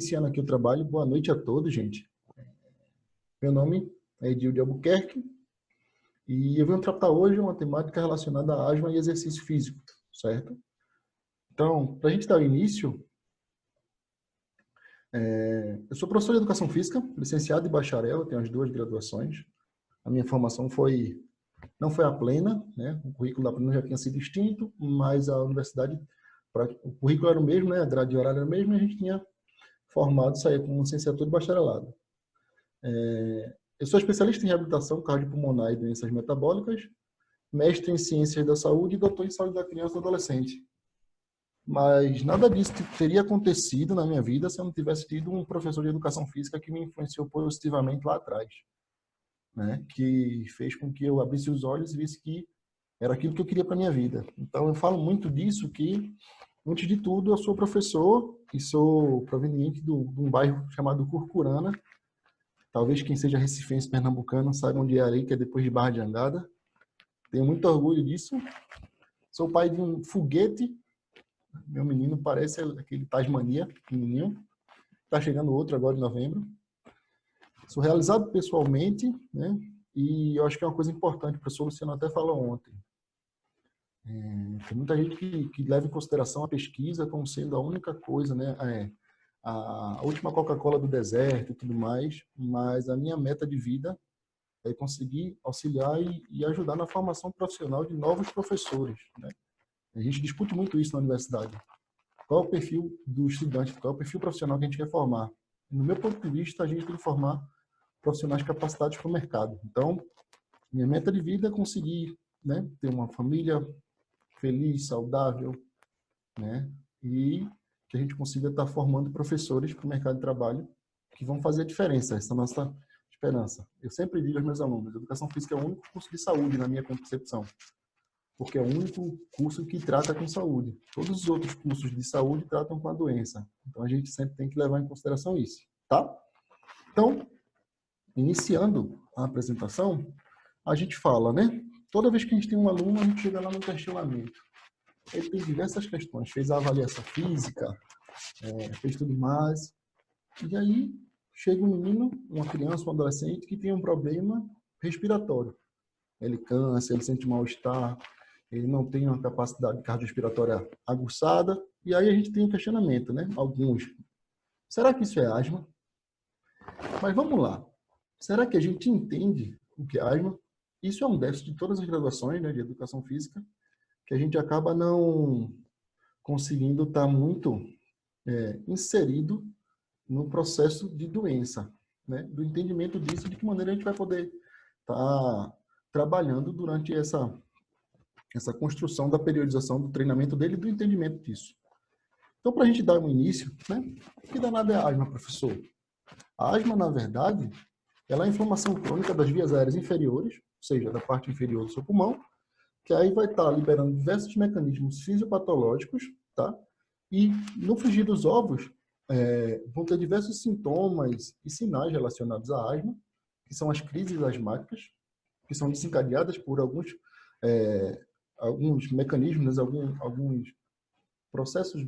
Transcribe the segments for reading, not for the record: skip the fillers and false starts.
Iniciando aqui o trabalho, boa noite a todos, gente. Meu nome é Edil de Albuquerque e eu venho tratar hoje uma temática relacionada a asma e exercício físico, certo? Então, para a gente dar início, eu sou professor de Educação Física, licenciado e bacharel, eu tenho as duas graduações. A minha formação não foi a plena, né? O currículo da plena já tinha sido extinto, mas a universidade, o currículo era o mesmo, né? A grade de horário era a mesma e a gente tinha formado, saía com licenciatura e bacharelado. Eu sou especialista em reabilitação cardiopulmonar e doenças metabólicas, mestre em ciências da saúde e doutor em saúde da criança e do adolescente. Mas nada disso teria acontecido na minha vida se eu não tivesse tido um professor de educação física que me influenciou positivamente lá atrás, né? Que fez com que eu abrisse os olhos e visse que era aquilo que eu queria para minha vida. Então eu falo muito disso que, antes de tudo, eu sou professor e sou proveniente de um bairro chamado Curcurana. Talvez quem seja recifense pernambucano saiba onde é ali, que é depois de Barra de Angada. Tenho muito orgulho disso. Sou pai de um foguete. Meu menino parece aquele Tasmania, pequenininho. Está chegando outro agora em novembro. Sou realizado pessoalmente, né? E eu acho que é uma coisa importante, o professor Luciano até falou ontem. Tem muita gente que leva em consideração a pesquisa como sendo a única coisa, né? A última Coca-Cola do deserto e tudo mais, mas a minha meta de vida é conseguir auxiliar e ajudar na formação profissional de novos professores, né? A gente discute muito isso na universidade. Qual é o perfil do estudante, qual é o perfil profissional que a gente quer formar? No meu ponto de vista, a gente tem que formar profissionais capacitados para o mercado. Então, minha meta de vida é conseguir, né, ter uma família feliz, saudável, né? E que a gente consiga estar formando professores para o mercado de trabalho que vão fazer a diferença. Essa é a nossa esperança. Eu sempre digo aos meus alunos, educação física é o único curso de saúde, na minha concepção, porque é o único curso que trata com saúde. Todos os outros cursos de saúde tratam com a doença. Então, a gente sempre tem que levar em consideração isso, tá? Então, iniciando a apresentação, a gente fala, né? Toda vez que a gente tem um aluno, a gente chega lá no questionamento. Ele tem diversas questões, fez a avaliação física, fez tudo mais. E aí chega um menino, uma criança, um adolescente que tem um problema respiratório. Ele cansa, ele sente mal-estar, ele não tem uma capacidade cardiorrespiratória aguçada. E aí a gente tem um questionamento, né? Alguns. Será que isso é asma? Mas vamos lá. Será que a gente entende o que é asma? Isso é um déficit de todas as graduações, né, de educação física, que a gente acaba não conseguindo estar muito inserido no processo de doença, né? Do entendimento disso, de que maneira a gente vai poder estar trabalhando durante essa construção da periodização do treinamento dele e do entendimento disso. Então, para a gente dar um início, né? O que danado é a asma, professor? A asma, na verdade, ela é a inflamação crônica das vias aéreas inferiores, ou seja, da parte inferior do seu pulmão, que aí vai estar liberando diversos mecanismos fisiopatológicos, tá? E no frigir dos ovos, vão ter diversos sintomas e sinais relacionados à asma, que são as crises asmáticas, que são desencadeadas por alguns mecanismos, alguns processos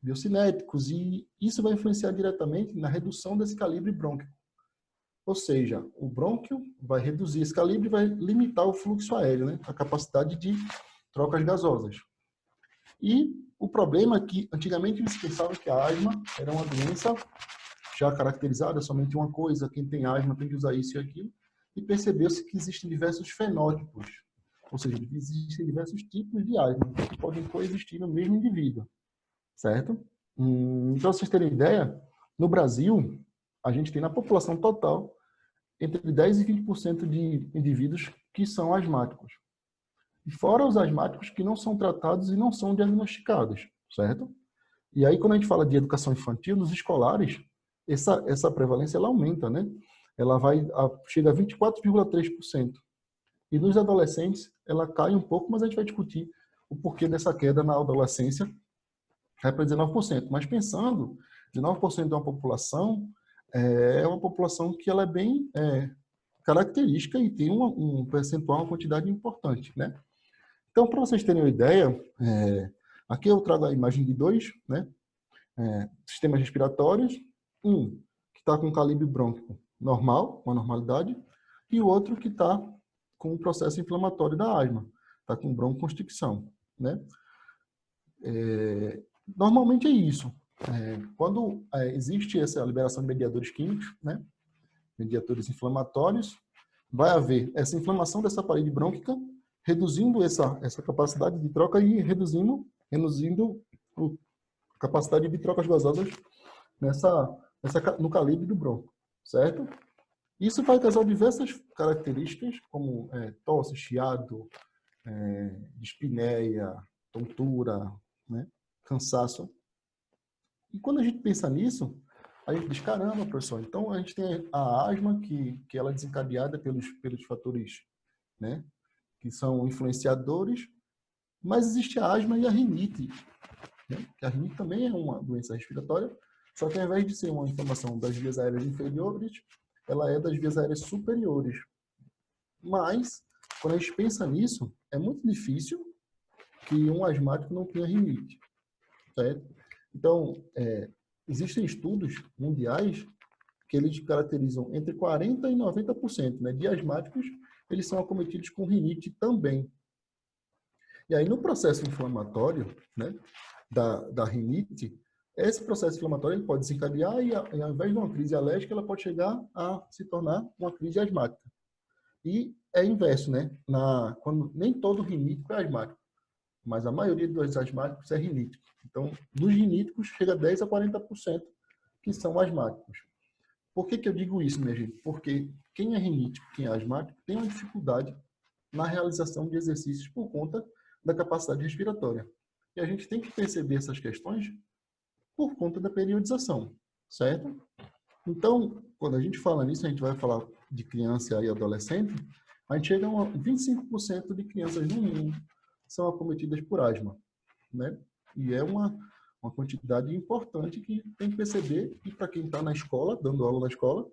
biocinéticos, e isso vai influenciar diretamente na redução desse calibre brônquico. Ou seja, o brônquio vai reduzir esse calibre e vai limitar o fluxo aéreo, né? A capacidade de trocas gasosas. E o problema é que, antigamente, eles pensavam que a asma era uma doença já caracterizada, somente uma coisa, quem tem asma tem que usar isso e aquilo, e percebeu-se que existem diversos fenótipos, ou seja, existem diversos tipos de asma que podem coexistir no mesmo indivíduo, certo? Então, para vocês terem ideia, no Brasil, a gente tem na população total entre 10% e 20% de indivíduos que são asmáticos. E fora os asmáticos que não são tratados e não são diagnosticados, certo? E aí, quando a gente fala de educação infantil, nos escolares, essa prevalência ela aumenta, né? Ela chega a 24,3%. E nos adolescentes, ela cai um pouco, mas a gente vai discutir o porquê dessa queda na adolescência, vai para 19%. Mas pensando, 19% de uma população é uma população que ela é bem característica e tem um percentual, uma quantidade importante, né? Então, para vocês terem uma ideia, aqui eu trago a imagem de dois, né? sistemas respiratórios, um que está com calibre brônquico normal, uma normalidade, e o outro que está com o processo inflamatório da asma, está com broncoconstricção, né? Normalmente é isso. Quando existe essa liberação de mediadores químicos, né? Mediadores inflamatórios, vai haver essa inflamação dessa parede brônquica, reduzindo essa capacidade de troca e reduzindo a capacidade de trocas gasosas no calibre do bronco, certo? Isso vai causar diversas características, como tosse, chiado, dispneia, tontura, né? Cansaço. E quando a gente pensa nisso, a gente diz, caramba, professor, então a gente tem a asma, que ela é desencadeada pelos fatores, né, que são influenciadores, mas existe a asma e a rinite, né? Que a rinite também é uma doença respiratória, só que ao invés de ser uma inflamação das vias aéreas inferiores, ela é das vias aéreas superiores. Mas, quando a gente pensa nisso, é muito difícil que um asmático não tenha rinite, certo? Então, existem estudos mundiais que eles caracterizam entre 40% e 90%, né, de asmáticos, eles são acometidos com rinite também. E aí, no processo inflamatório, né, da rinite, esse processo inflamatório ele pode desencadear e, ao invés de uma crise alérgica, ela pode chegar a se tornar uma crise asmática. E é inverso, né? Quando nem todo rinítico é asmático, mas a maioria dos asmáticos é rinítico. Então, nos riníticos, chega a 10% a 40% que são asmáticos. Por que eu digo isso, minha gente? Porque quem é rinítico, quem é asmático, tem uma dificuldade na realização de exercícios por conta da capacidade respiratória. E a gente tem que perceber essas questões por conta da periodização, certo? Então, quando a gente fala nisso, a gente vai falar de criança e adolescente, a gente chega a 25% de crianças no mundo são acometidas por asma, né? E é uma quantidade importante que tem que perceber, e para quem está na escola, dando aula na escola,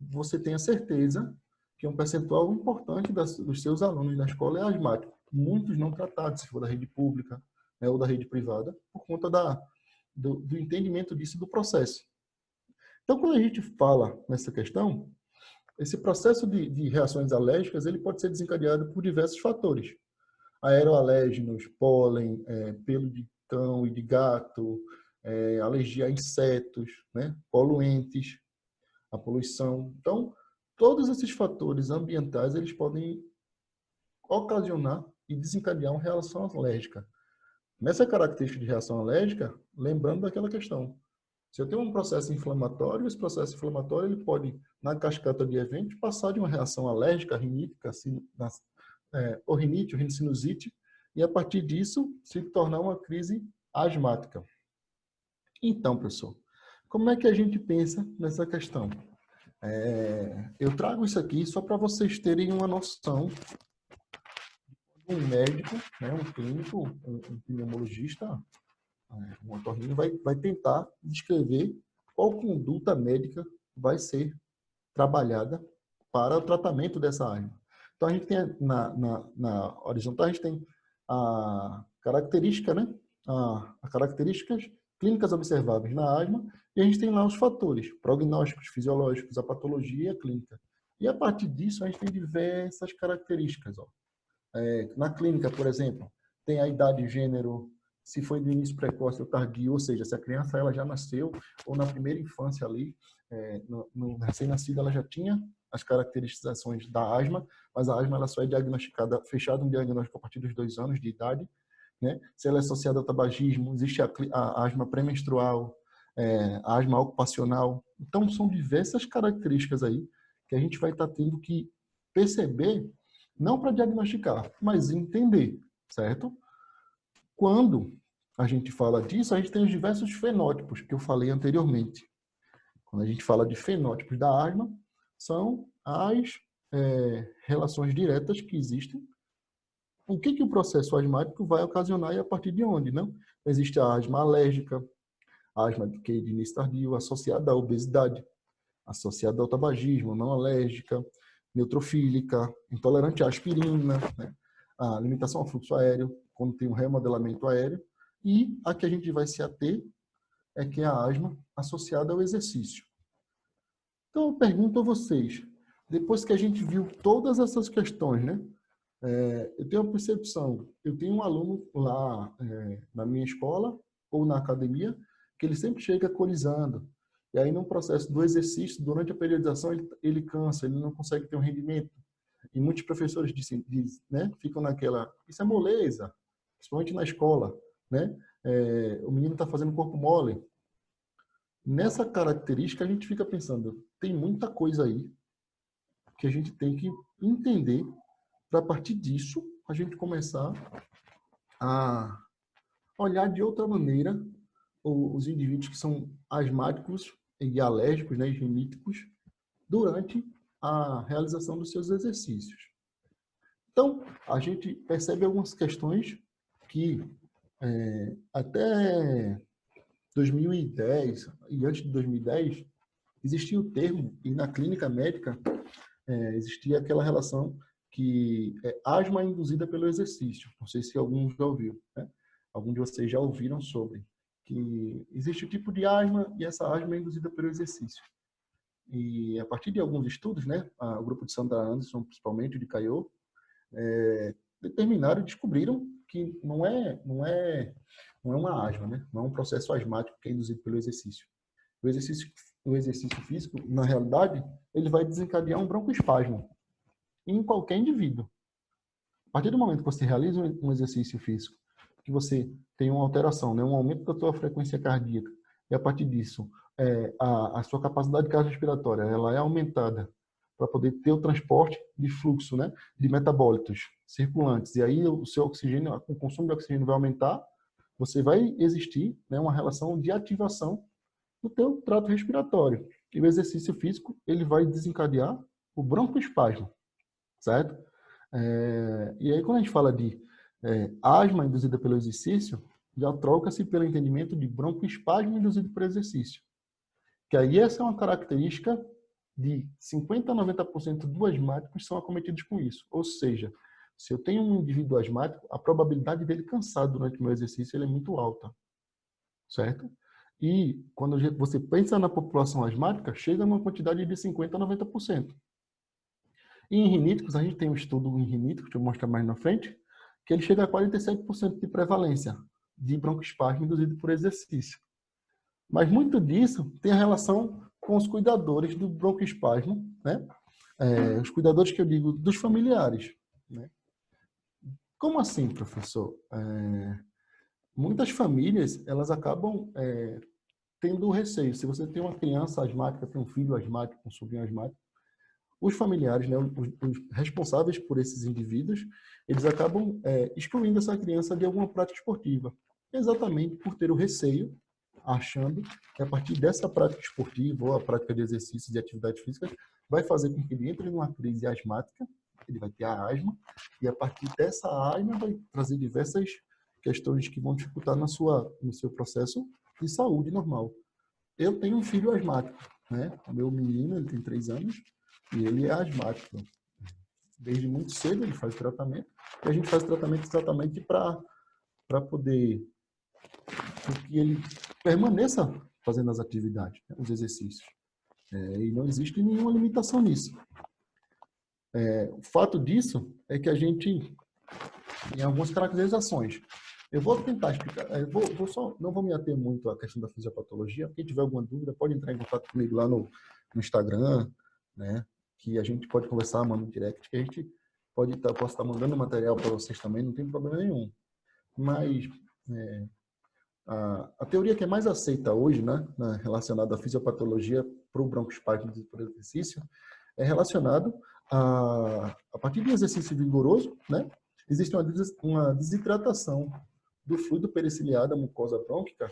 você tenha certeza que um percentual importante dos seus alunos na escola é asmático. Muitos não tratados, se for da rede pública, né, ou da rede privada, por conta do entendimento disso do processo. Então, quando a gente fala nessa questão, esse processo de reações alérgicas ele pode ser desencadeado por diversos fatores. Aeroalérgenos, pólen, pelo de cão e de gato, alergia a insetos, né, poluentes, a poluição. Então, todos esses fatores ambientais eles podem ocasionar e desencadear uma reação alérgica. Nessa característica de reação alérgica, lembrando daquela questão, se eu tenho um processo inflamatório, esse processo inflamatório ele pode, na cascata de eventos, passar de uma reação alérgica, rinítica, ou rinite, ou rinocinusite, e a partir disso se tornar uma crise asmática. Então, pessoal, como é que a gente pensa nessa questão? Eu trago isso aqui só para vocês terem uma noção. Um médico, né, um clínico, um pneumologista, um otorrino vai tentar descrever qual conduta médica vai ser trabalhada para o tratamento dessa asma. Então, a gente tem na horizontal, a gente tem a característica, né? As características clínicas observáveis na asma, e a gente tem lá os fatores prognósticos, fisiológicos, a patologia e a clínica. E a partir disso, a gente tem diversas características. Ó. Na clínica, por exemplo, tem a idade e gênero, se foi do início precoce ou tardio, ou seja, se a criança ela já nasceu, ou na primeira infância ali, no recém-nascido, ela já tinha as caracterizações da asma, mas a asma ela só é diagnosticada, fechado um diagnóstico a partir dos 2 anos de idade, né? Se ela é associada ao tabagismo, existe a asma pré-menstrual, a asma ocupacional. Então, são diversas características aí que a gente vai estar tendo que perceber, não para diagnosticar, mas entender, certo? Quando a gente fala disso, a gente tem os diversos fenótipos que eu falei anteriormente. Quando a gente fala de fenótipos da asma, são as relações diretas que existem. O que o processo asmático vai ocasionar e a partir de onde, não? Existe a asma alérgica, a asma de início tardio, associada à obesidade, associada ao tabagismo, não alérgica, neutrofílica, intolerante à aspirina, né? A limitação ao fluxo aéreo, quando tem um remodelamento aéreo, e a que a gente vai se ater é que é a asma associada ao exercício. Então, eu pergunto a vocês, depois que a gente viu todas essas questões, né? Eu tenho a percepção, eu tenho um aluno lá na minha escola ou na academia, que ele sempre chega colisando. E aí, no processo do exercício, durante a periodização, ele cansa, ele não consegue ter um rendimento. E muitos professores dizem, né, ficam naquela, isso é moleza, principalmente na escola, né? O menino está fazendo corpo mole. Nessa característica, a gente fica pensando, tem muita coisa aí que a gente tem que entender para, a partir disso, a gente começar a olhar de outra maneira os indivíduos que são asmáticos e alérgicos, né, e riníticos, durante a realização dos seus exercícios. Então, a gente percebe algumas questões que até 2010 e antes de 2010 existia o termo, e na clínica médica existia aquela relação que é asma induzida pelo exercício. Não sei se algum já ouviu, né? Alguns de vocês já ouviram sobre que existe o tipo de asma e essa asma é induzida pelo exercício. E a partir de alguns estudos, né, o grupo de Sandra Anderson, principalmente de Caio, determinaram e descobriram que não é uma asma, né? Não é um processo asmático que é induzido pelo exercício. O exercício físico, na realidade, ele vai desencadear um broncoespasmo em qualquer indivíduo. A partir do momento que você realiza um exercício físico, que você tem uma alteração, né, um aumento da sua frequência cardíaca, e a partir disso, a sua capacidade cardiorrespiratória ela é aumentada para poder ter o transporte de fluxo, né, de metabólitos circulantes, e aí o seu oxigênio, o consumo de oxigênio vai aumentar, você vai existir, né, uma relação de ativação do teu trato respiratório. E o exercício físico, ele vai desencadear o broncoespasmo, certo? E aí, quando a gente fala de asma induzida pelo exercício, já troca-se pelo entendimento de broncoespasmo induzido por exercício. Que aí essa é uma característica de 50% a 90% dos asmáticos são acometidos com isso. Ou seja, se eu tenho um indivíduo asmático, a probabilidade dele cansar durante o meu exercício ele é muito alta, certo? E quando você pensa na população asmática, chega numa quantidade de 50% a 90%. E em riníticos, a gente tem um estudo em riníticos, que eu vou mostrar mais na frente, que ele chega a 47% de prevalência de broncoespasmo induzido por exercício. Mas muito disso tem a relação com os cuidadores do broncoespasmo, né? Os cuidadores que eu digo dos familiares, né? Como assim, professor? Muitas famílias, elas acabam tendo receio. Se você tem uma criança asmática, tem um filho asmático, um sobrinho asmático, os familiares, né, os responsáveis por esses indivíduos, eles acabam excluindo essa criança de alguma prática esportiva, exatamente por ter o receio, achando que a partir dessa prática esportiva ou a prática de exercícios e atividades físicas vai fazer com que ele entre numa crise asmática, ele vai ter a asma, e a partir dessa asma vai trazer diversas questões que vão dificultar no seu processo de saúde normal. Eu tenho um filho asmático, né? O meu menino, ele tem 3 anos, e ele é asmático. Desde muito cedo ele faz tratamento. E a gente faz tratamento exatamente para poder que ele permaneça fazendo as atividades, né, os exercícios. E não existe nenhuma limitação nisso. O fato disso é que a gente tem algumas caracterizações. Eu vou tentar explicar, não vou me ater muito à questão da fisiopatologia. Quem tiver alguma dúvida pode entrar em contato comigo lá no Instagram, né? Que a gente pode conversar, manda um direct, que a gente posso estar mandando material para vocês também, não tem problema nenhum. Mas a teoria que é mais aceita hoje, né, relacionada à fisiopatologia para o broncoespasmo por exercício, é relacionado a partir de um exercício vigoroso, né, existe uma desidratação do fluido periciliar da mucosa brônquica,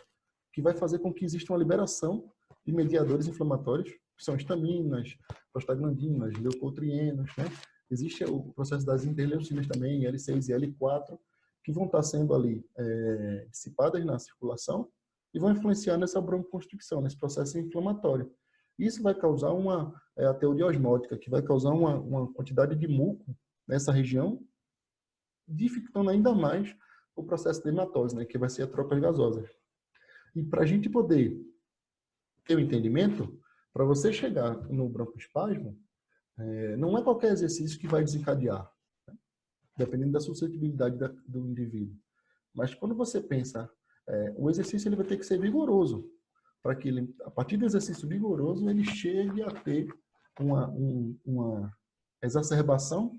que vai fazer com que exista uma liberação de mediadores inflamatórios, que são histaminas, prostaglandinas, leucotrienos, né? Existe o processo das interleucinas também, L6 e L4, que vão estar sendo ali dissipadas na circulação e vão influenciar nessa broncoconstricção, nesse processo inflamatório. Isso vai causar a teoria osmótica, que vai causar uma quantidade de muco nessa região, dificultando ainda mais o processo de hematose, né, que vai ser a trocas gasosas. E para a gente poder ter o entendimento, para você chegar no broncoespasmo, não é qualquer exercício que vai desencadear, dependendo da suscetibilidade do indivíduo. Mas quando você pensa, o exercício ele vai ter que ser vigoroso, para que ele, a partir do exercício vigoroso, ele chegue a ter uma exacerbação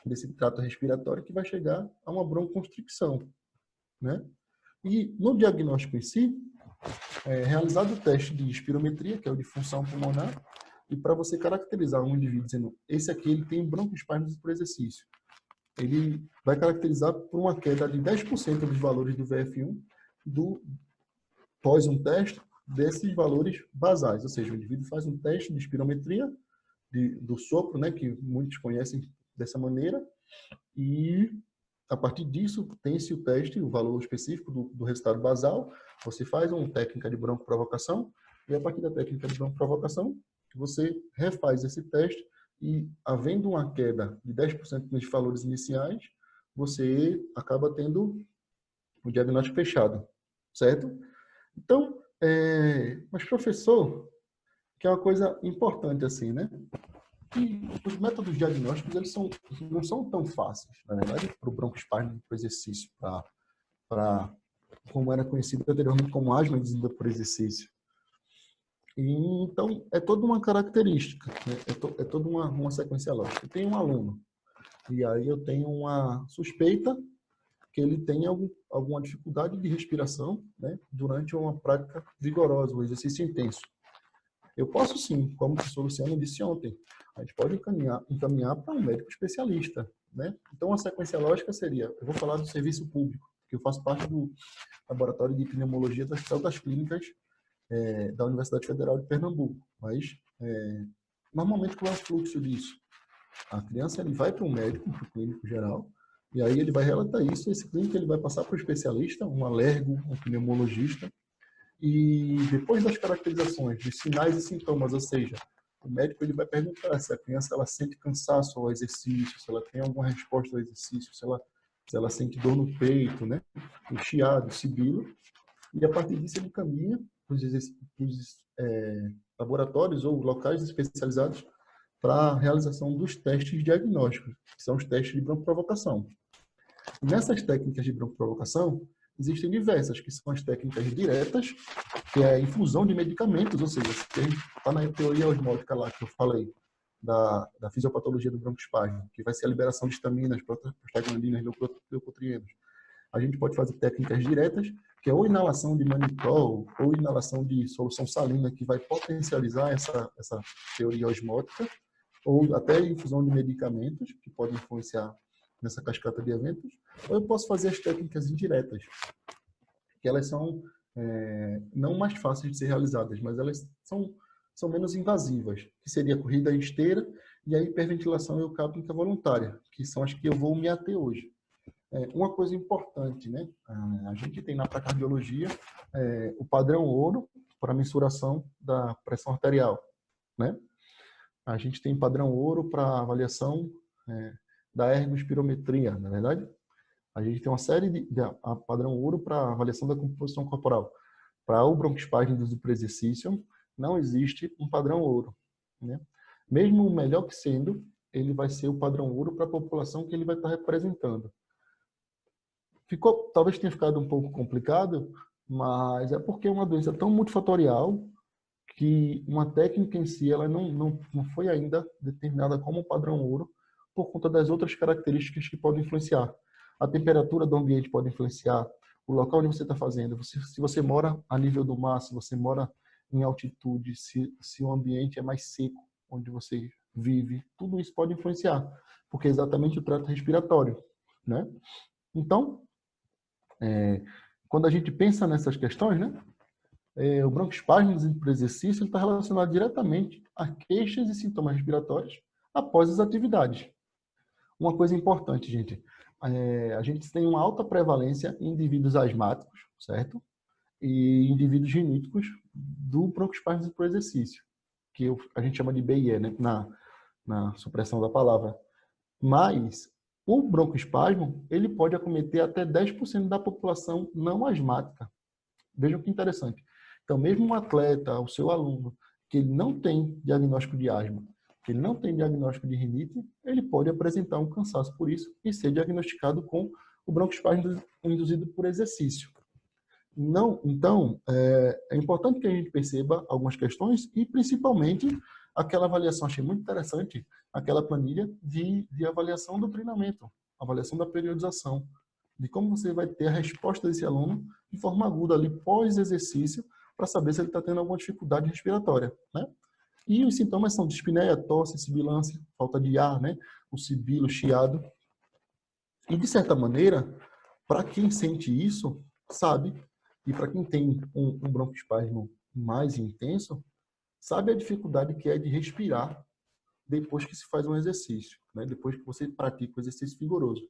desse trato respiratório que vai chegar a uma broncoconstricção, né? E no diagnóstico em si, realizado o teste de espirometria, que é o de função pulmonar, e para você caracterizar um indivíduo dizendo, esse aqui ele tem broncoespasmo por exercício, ele vai caracterizar por uma queda de 10% dos valores do VF1 pós um teste desses valores basais, ou seja, o indivíduo faz um teste de espirometria do sopro, né, que muitos conhecem dessa maneira, e a partir disso tem-se o teste, o valor específico do resultado basal, você faz uma técnica de broncoprovocação, e a partir da técnica de broncoprovocação, você refaz esse teste, e havendo uma queda de 10% nos valores iniciais, você acaba tendo o diagnóstico fechado, certo? Então, mas professor, que é uma coisa importante assim, né? E os métodos diagnósticos, eles não são tão fáceis, na verdade, para o broncoespasmo por exercício, como era conhecido anteriormente como asma induzida por exercício. E, então, é toda uma característica, né? É toda uma sequência lógica. Tem um aluno, e aí eu tenho uma suspeita que ele tem alguma dificuldade de respiração, né, durante uma prática vigorosa, um exercício intenso. Eu posso sim, como o professor Luciano disse ontem, a gente pode encaminhar para um médico especialista, né? Então, a sequência lógica seria, eu vou falar do serviço público, que eu faço parte do Laboratório de Pneumologia do Hospital das Clínicas da Universidade Federal de Pernambuco. Mas, normalmente, qual é o fluxo disso? A criança ele vai para um médico, para o clínico geral, e aí ele vai relatar isso, esse clínico ele vai passar para o especialista, um alergo, um pneumologista, e depois das caracterizações, dos sinais e sintomas, ou seja, o médico ele vai perguntar se a criança ela sente cansaço ao exercício, se ela tem alguma resposta ao exercício, se ela sente dor no peito, né, o chiado, o sibilo, e a partir disso ele caminha para os laboratórios ou locais especializados para a realização dos testes diagnósticos, que são os testes de broncoprovocação. Nessas técnicas de broncoprovocação, existem diversas, que são as técnicas diretas, que é a infusão de medicamentos, ou seja, se a gente está na teoria osmótica lá que eu falei, da fisiopatologia do broncoespasmo, que vai ser a liberação de estaminas, prostaglandinas, leucotrienos. A gente pode fazer técnicas diretas, que é ou inalação de mannitol, ou inalação de solução salina, que vai potencializar essa teoria osmótica, ou até infusão de medicamentos, que podem influenciar nessa cascata de eventos, ou eu posso fazer as técnicas indiretas, que elas são não mais fáceis de ser realizadas, mas elas são menos invasivas, que seria a corrida esteira e a hiperventilação eucápnica voluntária, que são as que eu vou me ater hoje. Uma coisa importante, né? A gente tem na cardiologia o padrão ouro para mensuração da pressão arterial, né? A gente tem padrão ouro para avaliação da ergospirometria, na verdade. A gente tem uma série de padrão ouro para avaliação da composição corporal. Para o broncoespasmo induzido por exercício, não existe um padrão ouro, né? Mesmo o melhor que sendo, ele vai ser o padrão ouro para a população que ele vai estar representando. Talvez tenha ficado um pouco complicado, mas é porque é uma doença tão multifatorial que uma técnica em si ela não foi ainda determinada como padrão ouro por conta das outras características que podem influenciar. A temperatura do ambiente pode influenciar, o local onde você está fazendo, se você mora a nível do mar, se você mora em altitude, se o ambiente é mais seco, onde você vive, tudo isso pode influenciar, porque é exatamente o trato respiratório, né? Então, quando a gente pensa nessas questões, né? O broncoespasmo induzido por exercício está relacionado diretamente a queixas e sintomas respiratórios após as atividades. Uma coisa importante, gente, a gente tem uma alta prevalência em indivíduos asmáticos, certo? E indivíduos riníticos do broncoespasmo induzido por exercício, que a gente chama de BIE, né? na supressão da palavra. Mas o broncoespasmo, ele pode acometer até 10% da população não asmática. Vejam que interessante. Então, mesmo um atleta, o seu aluno, que ele não tem diagnóstico de asma, que ele não tem diagnóstico de rinite, ele pode apresentar um cansaço por isso e ser diagnosticado com o broncoespasmo induzido por exercício. Não, então, é importante que a gente perceba algumas questões e, principalmente, aquela avaliação, achei muito interessante, aquela planilha de avaliação do treinamento, avaliação da periodização, de como você vai ter a resposta desse aluno de forma aguda ali, pós-exercício, para saber se ele está tendo alguma dificuldade respiratória, né? E os sintomas são dispneia, tosse, sibilância, falta de ar, né? O sibilo, chiado. E, de certa maneira, para quem sente isso, sabe, e para quem tem um broncoespasmo mais intenso, sabe a dificuldade que é de respirar depois que se faz um exercício, né? Depois que você pratica o exercício vigoroso.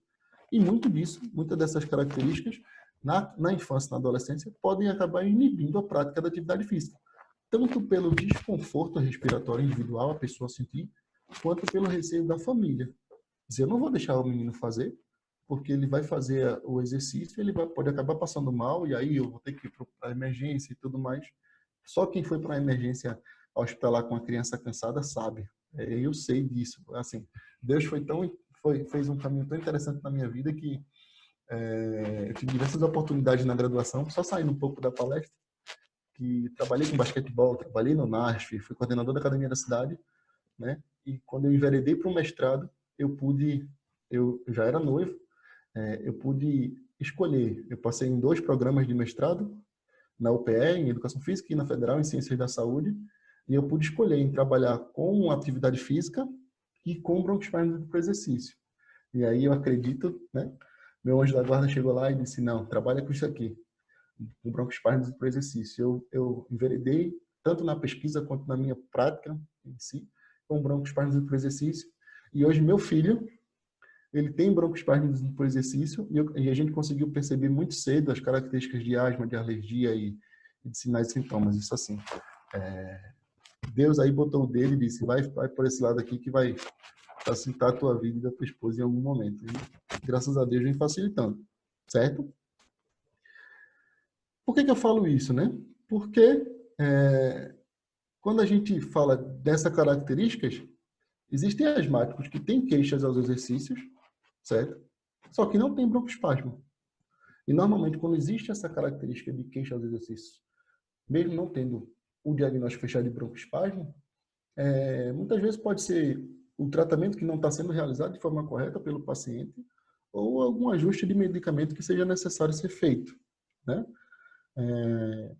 E muito disso, muitas dessas características, na infância e na adolescência, podem acabar inibindo a prática da atividade física. Tanto pelo desconforto respiratório individual, a pessoa sentir, quanto pelo receio da família. Dizer, eu não vou deixar o menino fazer, porque ele vai fazer o exercício, ele pode acabar passando mal, e aí eu vou ter que ir para a emergência e tudo mais. Só quem foi para a emergência hospitalar com a criança cansada sabe. Eu sei disso. Assim, Deus fez um caminho tão interessante na minha vida que eu tive diversas oportunidades na graduação, só saindo um pouco da palestra, que trabalhei com basquetebol, trabalhei no NASF, fui coordenador da academia da cidade, né? E quando eu enveredei para o mestrado, eu já era noivo, eu pude escolher. Eu passei em 2 programas de mestrado, na UPE, em Educação Física, e na Federal, em Ciências da Saúde, e eu pude escolher em trabalhar com atividade física e com broncoespasmo por exercício. E aí eu acredito, né? Meu anjo da guarda chegou lá e disse, não, trabalha com isso aqui, com broncoespasmo por exercício. Eu enveredei, tanto na pesquisa quanto na minha prática em si, com broncoespasmo por exercício. E hoje meu filho, ele tem broncoespasmo por exercício e a gente conseguiu perceber muito cedo as características de asma, de alergia e de sinais e sintomas. Isso assim, Deus aí botou o dedo e disse, vai por esse lado aqui que vai facilitar a tua vida e da tua esposa em algum momento. E, graças a Deus vem facilitando, certo? Por que eu falo isso, né? Porque quando a gente fala dessas características, existem asmáticos que têm queixas aos exercícios, certo? Só que não tem broncoespasmo. E normalmente, quando existe essa característica de queixa aos exercícios, mesmo não tendo o diagnóstico fechado de broncoespasmo, muitas vezes pode ser o tratamento que não está sendo realizado de forma correta pelo paciente ou algum ajuste de medicamento que seja necessário ser feito, né?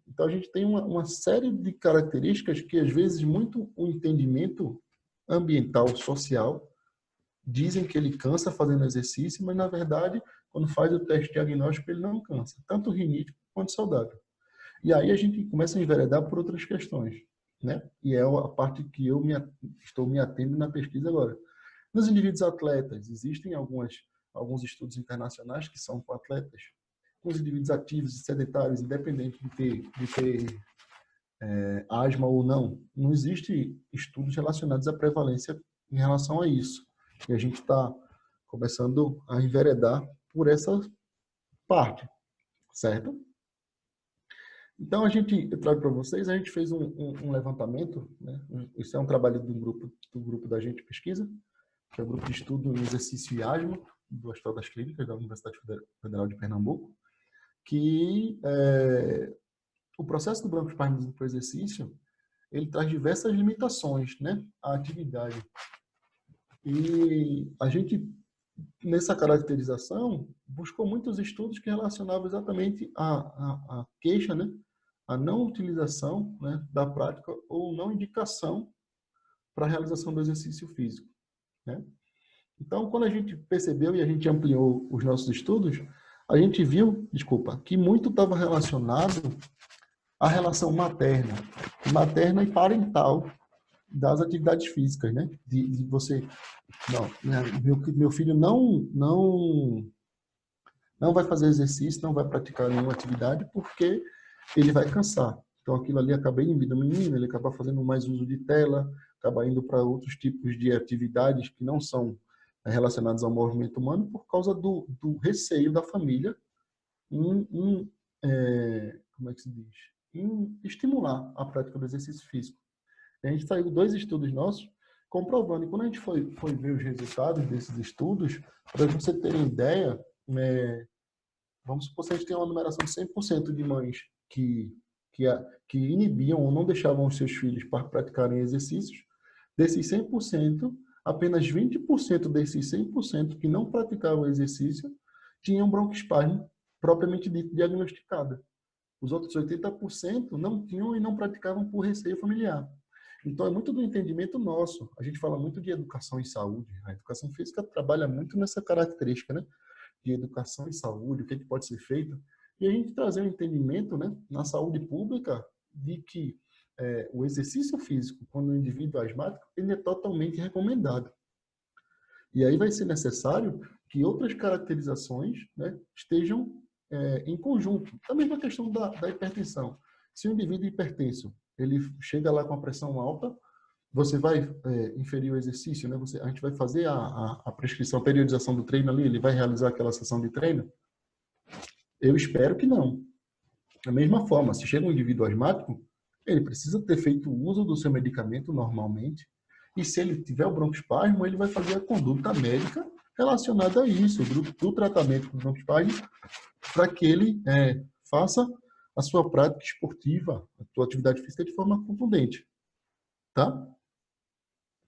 Então, a gente tem uma série de características que, às vezes, muito o entendimento ambiental, social, dizem que ele cansa fazendo exercício, mas, na verdade, quando faz o teste diagnóstico, ele não cansa, tanto rinite quanto saudável. E aí a gente começa a enveredar por outras questões, né? E é a parte que eu estou me atendo na pesquisa agora. Nos indivíduos atletas, existem alguns estudos internacionais que são com atletas, com os indivíduos ativos e sedentários, independente de ter asma ou não. Não existe estudos relacionados à prevalência em relação a isso. E a gente está começando a enveredar por essa parte, certo? Então, eu trago para vocês, a gente fez um levantamento, né? Isso é um trabalho do grupo da gente pesquisa, que é o grupo de estudo em exercício e asma, do Hospital das Clínicas da Universidade Federal de Pernambuco, que o processo do broncoespasmo por exercício, ele traz diversas limitações, né, à atividade. E a gente, nessa caracterização, buscou muitos estudos que relacionavam exatamente a queixa, né, a não utilização, né, da prática ou não indicação para a realização do exercício físico, né? Então, quando a gente percebeu e a gente ampliou os nossos estudos, a gente viu, que muito estava relacionado à relação materna e parental das atividades físicas, né? De você, não, meu filho não vai fazer exercício, não vai praticar nenhuma atividade porque ele vai cansar. Então, aquilo ali acaba inibindo o menino, ele acaba fazendo mais uso de tela, acaba indo para outros tipos de atividades que não são relacionadas ao movimento humano por causa do receio da família em como é que se diz? Em estimular a prática do exercício físico. A gente saiu 2 estudos nossos comprovando. E quando a gente foi ver os resultados desses estudos, para você ter ideia, né, vamos supor que a gente tem uma numeração de 100% de mães que, que inibiam ou não deixavam os seus filhos para praticarem exercícios. Desses 100%, apenas 20% desses 100% que não praticavam exercício tinham broncoespasmo propriamente dito diagnosticada. Os outros 80% não tinham e não praticavam por receio familiar. Então, é muito do entendimento nosso. A gente fala muito de educação e saúde. A educação física trabalha muito nessa característica, né? De educação e saúde, o que pode ser feito. E a gente trazer um entendimento, né, na saúde pública de que o exercício físico, quando o indivíduo é asmático, ele é totalmente recomendado. E aí vai ser necessário que outras caracterizações, né, estejam em conjunto. A mesma questão da hipertensão. Se o indivíduo hipertenso, ele chega lá com a pressão alta, você vai inferir o exercício, né? A gente vai fazer a prescrição, a periodização do treino ali, ele vai realizar aquela sessão de treino? Eu espero que não. Da mesma forma, se chega um indivíduo asmático, ele precisa ter feito uso do seu medicamento normalmente, e se ele tiver o broncoespasmo, ele vai fazer a conduta médica relacionada a isso, do tratamento do broncoespasmo, para que ele faça a sua prática esportiva, a sua atividade física de forma contundente. Tá?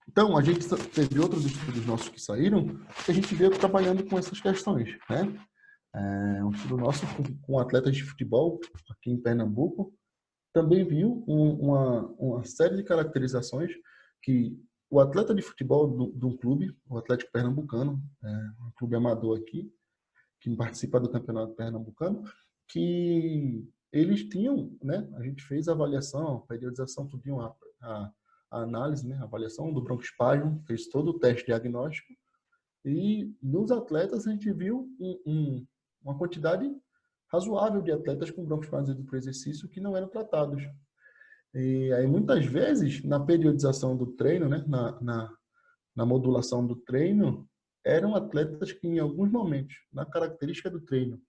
Então, a gente teve outros estudos nossos que saíram, que a gente veio trabalhando com essas questões, né? Um estudo nosso com atletas de futebol aqui em Pernambuco também viu uma série de caracterizações que o atleta de futebol de um clube, o Atlético Pernambucano, um clube amador aqui, que participa do Campeonato Pernambucano, que eles tinham, né? A gente fez a avaliação, a periodização, tudinho, a análise, né? A avaliação do broncoespasmo, fez todo o teste diagnóstico, e nos atletas a gente viu uma quantidade razoável de atletas com broncoespasmo por exercício que não eram tratados. E aí, muitas vezes, na periodização do treino, né, na modulação do treino, eram atletas que, em alguns momentos, na característica do treino,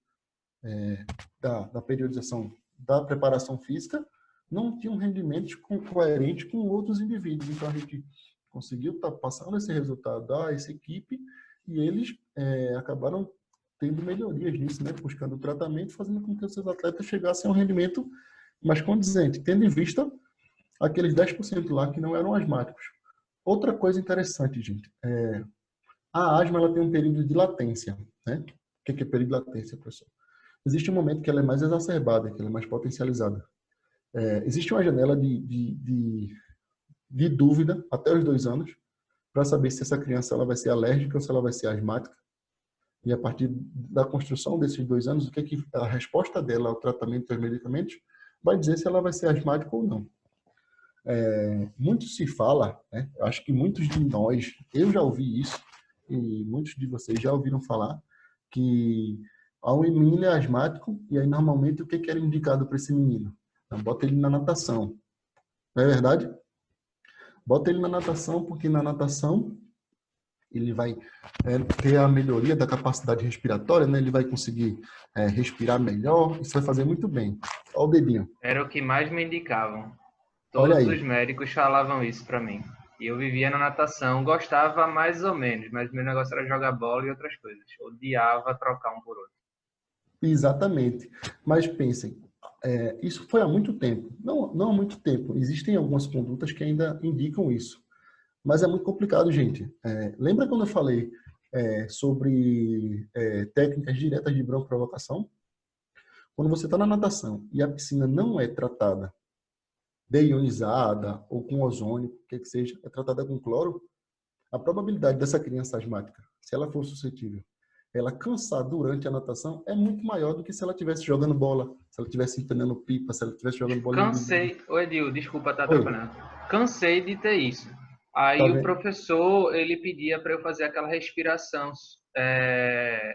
da periodização da preparação física, não tinham rendimentos coerentes com outros indivíduos. Então, a gente conseguiu estar passando esse resultado a essa equipe e eles acabaram tendo melhorias nisso, né? Buscando tratamento, fazendo com que os seus atletas chegassem a um rendimento mais condizente, tendo em vista aqueles 10% lá que não eram asmáticos. Outra coisa interessante, gente, a asma ela tem um período de latência, né? O que é período de latência, professor? Existe um momento que ela é mais exacerbada, que ela é mais potencializada. Existe uma janela de dúvida até os 2 anos para saber se essa criança ela vai ser alérgica ou se ela vai ser asmática. E a partir da construção desses 2 anos, o que a resposta dela ao tratamento dos medicamentos vai dizer se ela vai ser asmática ou não. Muito se fala, né? Acho que muitos de nós, eu já ouvi isso, e muitos de vocês já ouviram falar, que um menino é asmático, e aí normalmente o que era indicado para esse menino? Então, bota ele na natação. Não é verdade? Bota ele na natação, porque na natação ele vai ter a melhoria da capacidade respiratória, né? Ele vai conseguir respirar melhor, isso vai fazer muito bem. Olha o dedinho. Era o que mais me indicavam. Olha Todos aí. os médicos falavam isso para mim. E eu vivia na natação, gostava mais ou menos, mas meu negócio era jogar bola e outras coisas. Odiava trocar um por outro. Exatamente. Mas pensem, isso foi há muito tempo. Não há muito tempo. Existem algumas condutas que ainda indicam isso. Mas é muito complicado, gente. Lembra quando eu falei sobre técnicas diretas de broncoprovocação? Quando você está na natação e a piscina não é tratada deionizada ou com ozônio, o que seja, é tratada com cloro, a probabilidade dessa criança asmática, se ela for suscetível, ela cansar durante a natação é muito maior do que se ela estivesse jogando bola, se ela estivesse entendendo pipa, se ela estivesse jogando bolinha de gude. Cansei, ô Edil, desculpa estar Oi, atrapalhando. Cansei de ter isso. tá Aí o vendo? professor, ele pedia para eu fazer aquela respiração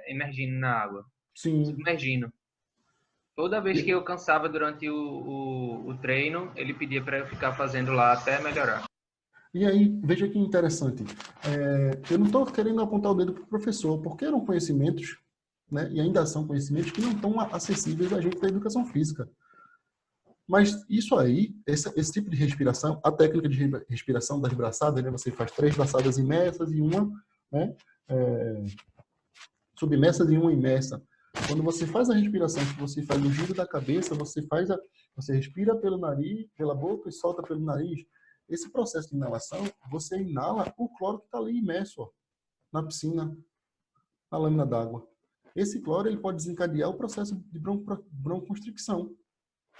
emergindo na água, Sim. submergindo. Toda vez que E, eu cansava durante o treino, ele pedia para eu ficar fazendo lá até melhorar. e aí, veja que interessante. Eu não estou querendo apontar o dedo para o professor, porque eram conhecimentos, né, e ainda são conhecimentos que não estão acessíveis a gente da educação física. Mas isso aí, esse tipo de respiração, a técnica de respiração das braçadas, né? Você faz 3 braçadas imersas e uma, né? Submersas e uma imersa. Quando você faz a respiração, que você faz o giro da cabeça, você respira pelo nariz, pela boca e solta pelo nariz. Esse processo de inalação, você inala o cloro que está ali imerso, ó, na piscina, na lâmina d'água. Esse cloro ele pode desencadear o processo de broncoconstricção,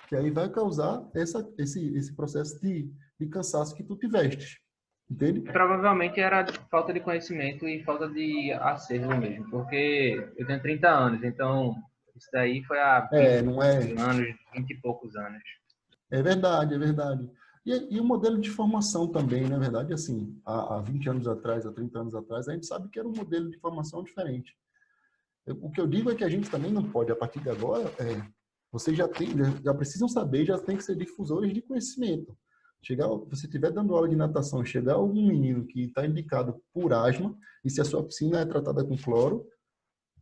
que aí vai causar esse processo de cansaço que tu tiveste. Entende? Provavelmente era falta de conhecimento e falta de acervo mesmo, porque eu tenho 30 anos, então isso daí foi há 20 Não é. anos, 20 e poucos anos. É verdade, é verdade. E o modelo de formação também, na verdade, assim, há 20 anos atrás, há 30 anos atrás, a gente sabe que era um modelo de formação diferente. O que eu digo é que a gente também não pode, a partir de agora, vocês já precisam saber, já tem que ser difusores de conhecimento. Você estiver dando aula de natação, chegar algum menino que está indicado por asma, e se a sua piscina é tratada com cloro,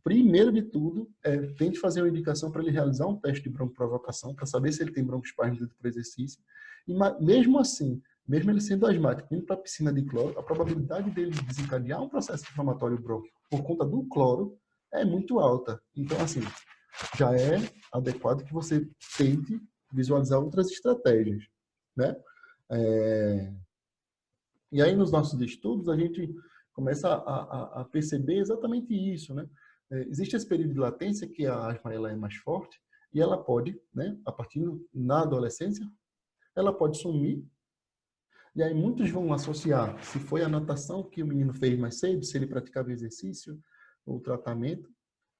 primeiro de tudo, tente fazer uma indicação para ele realizar um teste de broncoprovocação, para saber se ele tem broncoespasmo por exercício. E mesmo assim, mesmo ele sendo asmático, indo para a piscina de cloro, a probabilidade dele desencadear um processo inflamatório brônquio por conta do cloro é muito alta. Então, assim, já é adequado que você tente visualizar outras estratégias, né? E aí, nos nossos estudos, a gente começa a perceber exatamente isso, né? Existe esse período de latência que a asma ela é mais forte e ela pode, né, a partir na adolescência, ela pode sumir. E aí muitos vão associar se foi a natação que o menino fez mais cedo, se ele praticava exercício ou tratamento.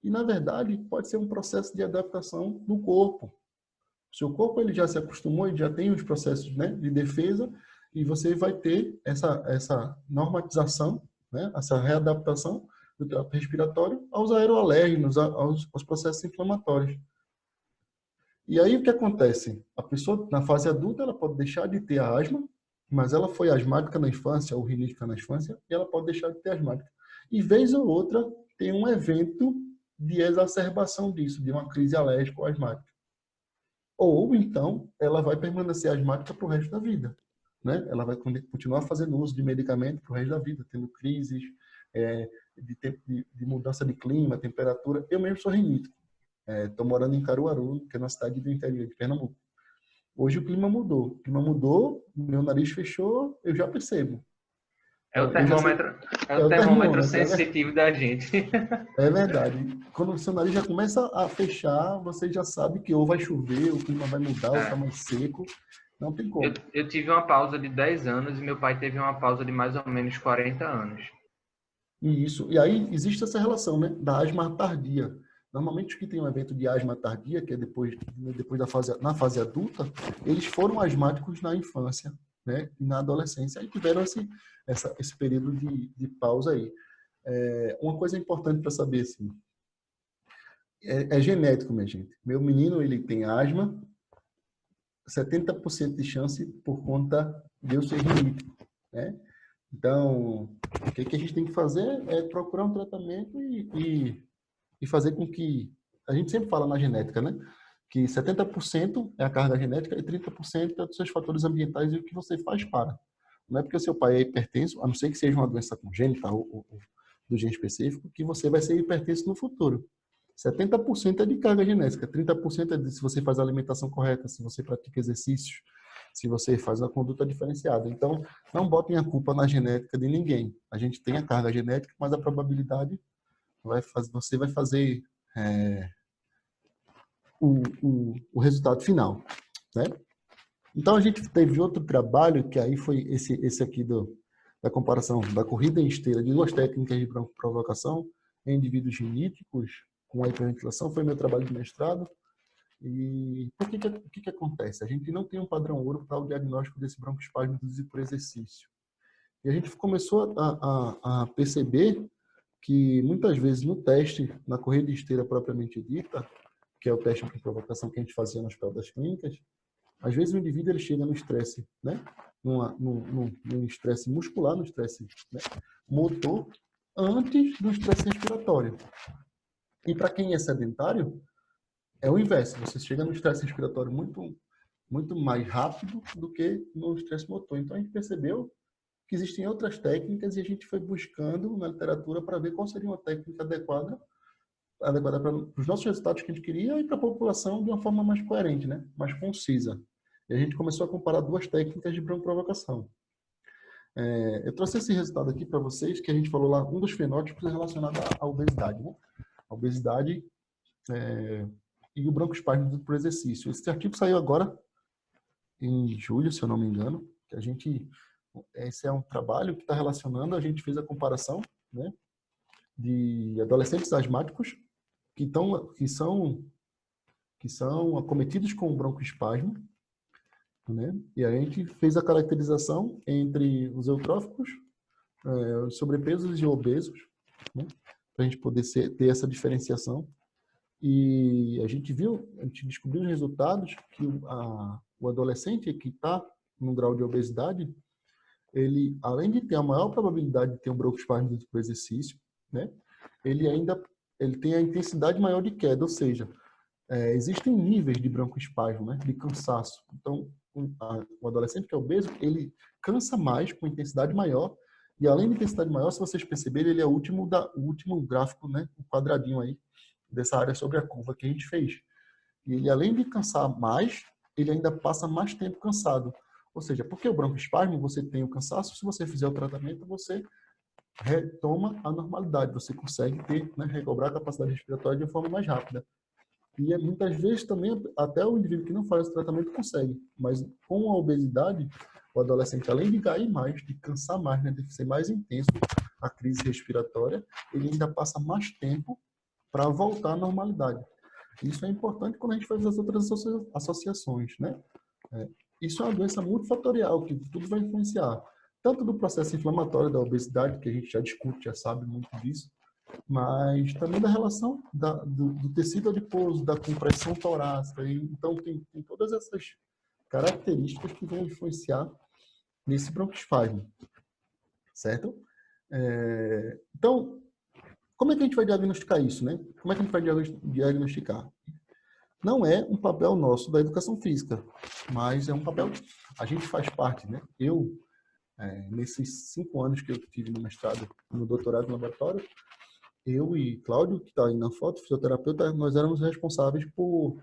E na verdade pode ser um processo de adaptação no corpo. O seu corpo ele já se acostumou e já tem os processos, né, de defesa e você vai ter essa normatização, né, essa readaptação do trato respiratório aos aeroalérgenos, aos processos inflamatórios. E aí o que acontece? A pessoa na fase adulta ela pode deixar de ter a asma, mas ela foi asmática na infância ou rinítica na infância e ela pode deixar de ter asmática. E vez ou outra tem um evento de exacerbação disso, de uma crise alérgica ou asmática. Ou então ela vai permanecer asmática para o resto da vida, né? Ela vai continuar fazendo uso de medicamento para o resto da vida, tendo crises de mudança de clima, temperatura. Eu mesmo sou rinítico. Estou morando em Caruaru, que é uma cidade do interior de Pernambuco. Hoje o clima mudou, meu nariz fechou, eu já percebo. É o Eu já sei, termômetro, é é o o termômetro termômetro, sensitivo da gente. é verdade. Quando o seu nariz já começa a fechar, você já sabe que ou vai chover, o clima vai mudar, ou está É. mais seco. Não tem Eu, como. eu tive uma pausa de 10 anos e meu pai teve uma pausa de mais ou menos 40 anos. E aí existe essa relação, né, da asma tardia. Normalmente os que têm um evento de asma tardia, que é depois na fase adulta, eles foram asmáticos na infância, né, e na adolescência, e tiveram esse período de pausa aí. Uma coisa importante para saber, assim, é genético, minha gente. Meu menino, ele tem asma, 70% de chance por conta de eu ser rinítico, né? Então, o que a gente tem que fazer é procurar um tratamento e fazer com que... A gente sempre fala na genética, né? Que 70% é a carga genética e 30% é dos seus fatores ambientais e o que você faz para. Não é porque o seu pai é hipertenso, a não ser que seja uma doença congênita ou do gene específico, que você vai ser hipertenso no futuro. 70% é de carga genética, 30% é de se você faz a alimentação correta, se você pratica exercícios, se você faz uma conduta diferenciada. Então, não botem a culpa na genética de ninguém. A gente tem a carga genética, mas a probabilidade você vai fazer o resultado final, né? Então, a gente teve outro trabalho, que aí foi esse aqui da comparação da corrida em esteira de duas técnicas de broncoprovocação em indivíduos riníticos com a hiperventilação, foi meu trabalho de mestrado. E o que acontece? A gente não tem um padrão ouro para o diagnóstico desse broncoespasmo induzido por exercício. E a gente começou a perceber que muitas vezes no teste, na corrida de esteira propriamente dita, que é o teste de provocação que a gente fazia no Hospital das Clínicas, às vezes o indivíduo ele chega no estresse, né? Num estresse muscular, no estresse, né, motor, antes do estresse respiratório. E para quem é sedentário, é o inverso. Você chega no estresse respiratório muito muito mais rápido do que no estresse motor. Então, a gente percebeu que existem outras técnicas e a gente foi buscando na literatura para ver qual seria uma técnica adequada para os nossos resultados que a gente queria e para a população de uma forma mais coerente, né? Mais concisa. E a gente começou a comparar duas técnicas de broncoprovocação. Eu trouxe esse resultado aqui para vocês, que a gente falou lá, um dos fenótipos é relacionado à obesidade, né? A obesidade e o broncoespasmo por exercício. Esse artigo saiu agora em julho, se eu não me engano, que esse é um trabalho que está relacionando, a gente fez a comparação, né, de adolescentes asmáticos que são acometidos com broncoespasmo, né, e a gente fez a caracterização entre os eutróficos, os sobrepesos e obesos, né, para a gente poder ter essa diferenciação. E a gente descobriu os resultados que o adolescente que está num grau de obesidade, ele, além de ter a maior probabilidade de ter um broncoespasmo durante o exercício, né, ele tem a intensidade maior de queda, ou seja, existem níveis de broncoespasmo, né, de cansaço. Então, o adolescente que é obeso, ele cansa mais, com intensidade maior, e além de intensidade maior, se vocês perceberem, ele é o último gráfico, né, o quadradinho aí, dessa área sobre a curva que a gente fez. E ele, além de cansar mais, ele ainda passa mais tempo cansado. Ou seja, porque o broncoespasmo, você tem o cansaço, se você fizer o tratamento, você retoma a normalidade, você consegue né, recobrar a capacidade respiratória de uma forma mais rápida. E muitas vezes também, até o indivíduo que não faz o tratamento consegue, mas com a obesidade, o adolescente, além de cair mais, de cansar mais, né, de ser mais intenso a crise respiratória, ele ainda passa mais tempo para voltar à normalidade. Isso é importante quando a gente faz as outras associações, né? Isso é uma doença multifatorial, que tudo vai influenciar. Tanto do processo inflamatório da obesidade, que a gente já discute, já sabe muito disso, mas também da relação do tecido adiposo, da compressão torácica. Então, tem todas essas características que vão influenciar nesse broncoespasmo, certo? Então, como é que a gente vai diagnosticar isso, né? Como é que a gente vai diagnosticar? Não é um papel nosso da educação física, mas é um papel... A gente faz parte, né? Nesses 5 anos que eu tive no mestrado, no doutorado no laboratório, eu e Cláudio, que está aí na foto, fisioterapeuta, nós éramos responsáveis por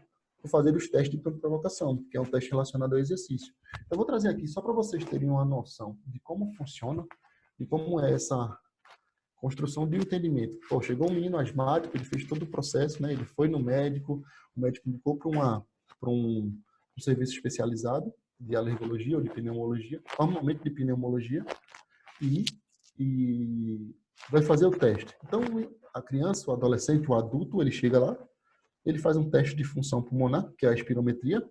fazer os testes de provocação, que é um teste relacionado ao exercício. Eu vou trazer aqui só para vocês terem uma noção de como funciona e como é essa construção de entendimento. Pô, chegou um menino asmático, ele fez todo o processo, né? Ele foi no médico, o médico indicou para um serviço especializado de alergologia ou de pneumologia, normalmente de pneumologia, e vai fazer o teste. Então, a criança, o adolescente, o adulto, ele chega lá, ele faz um teste de função pulmonar, que é a espirometria,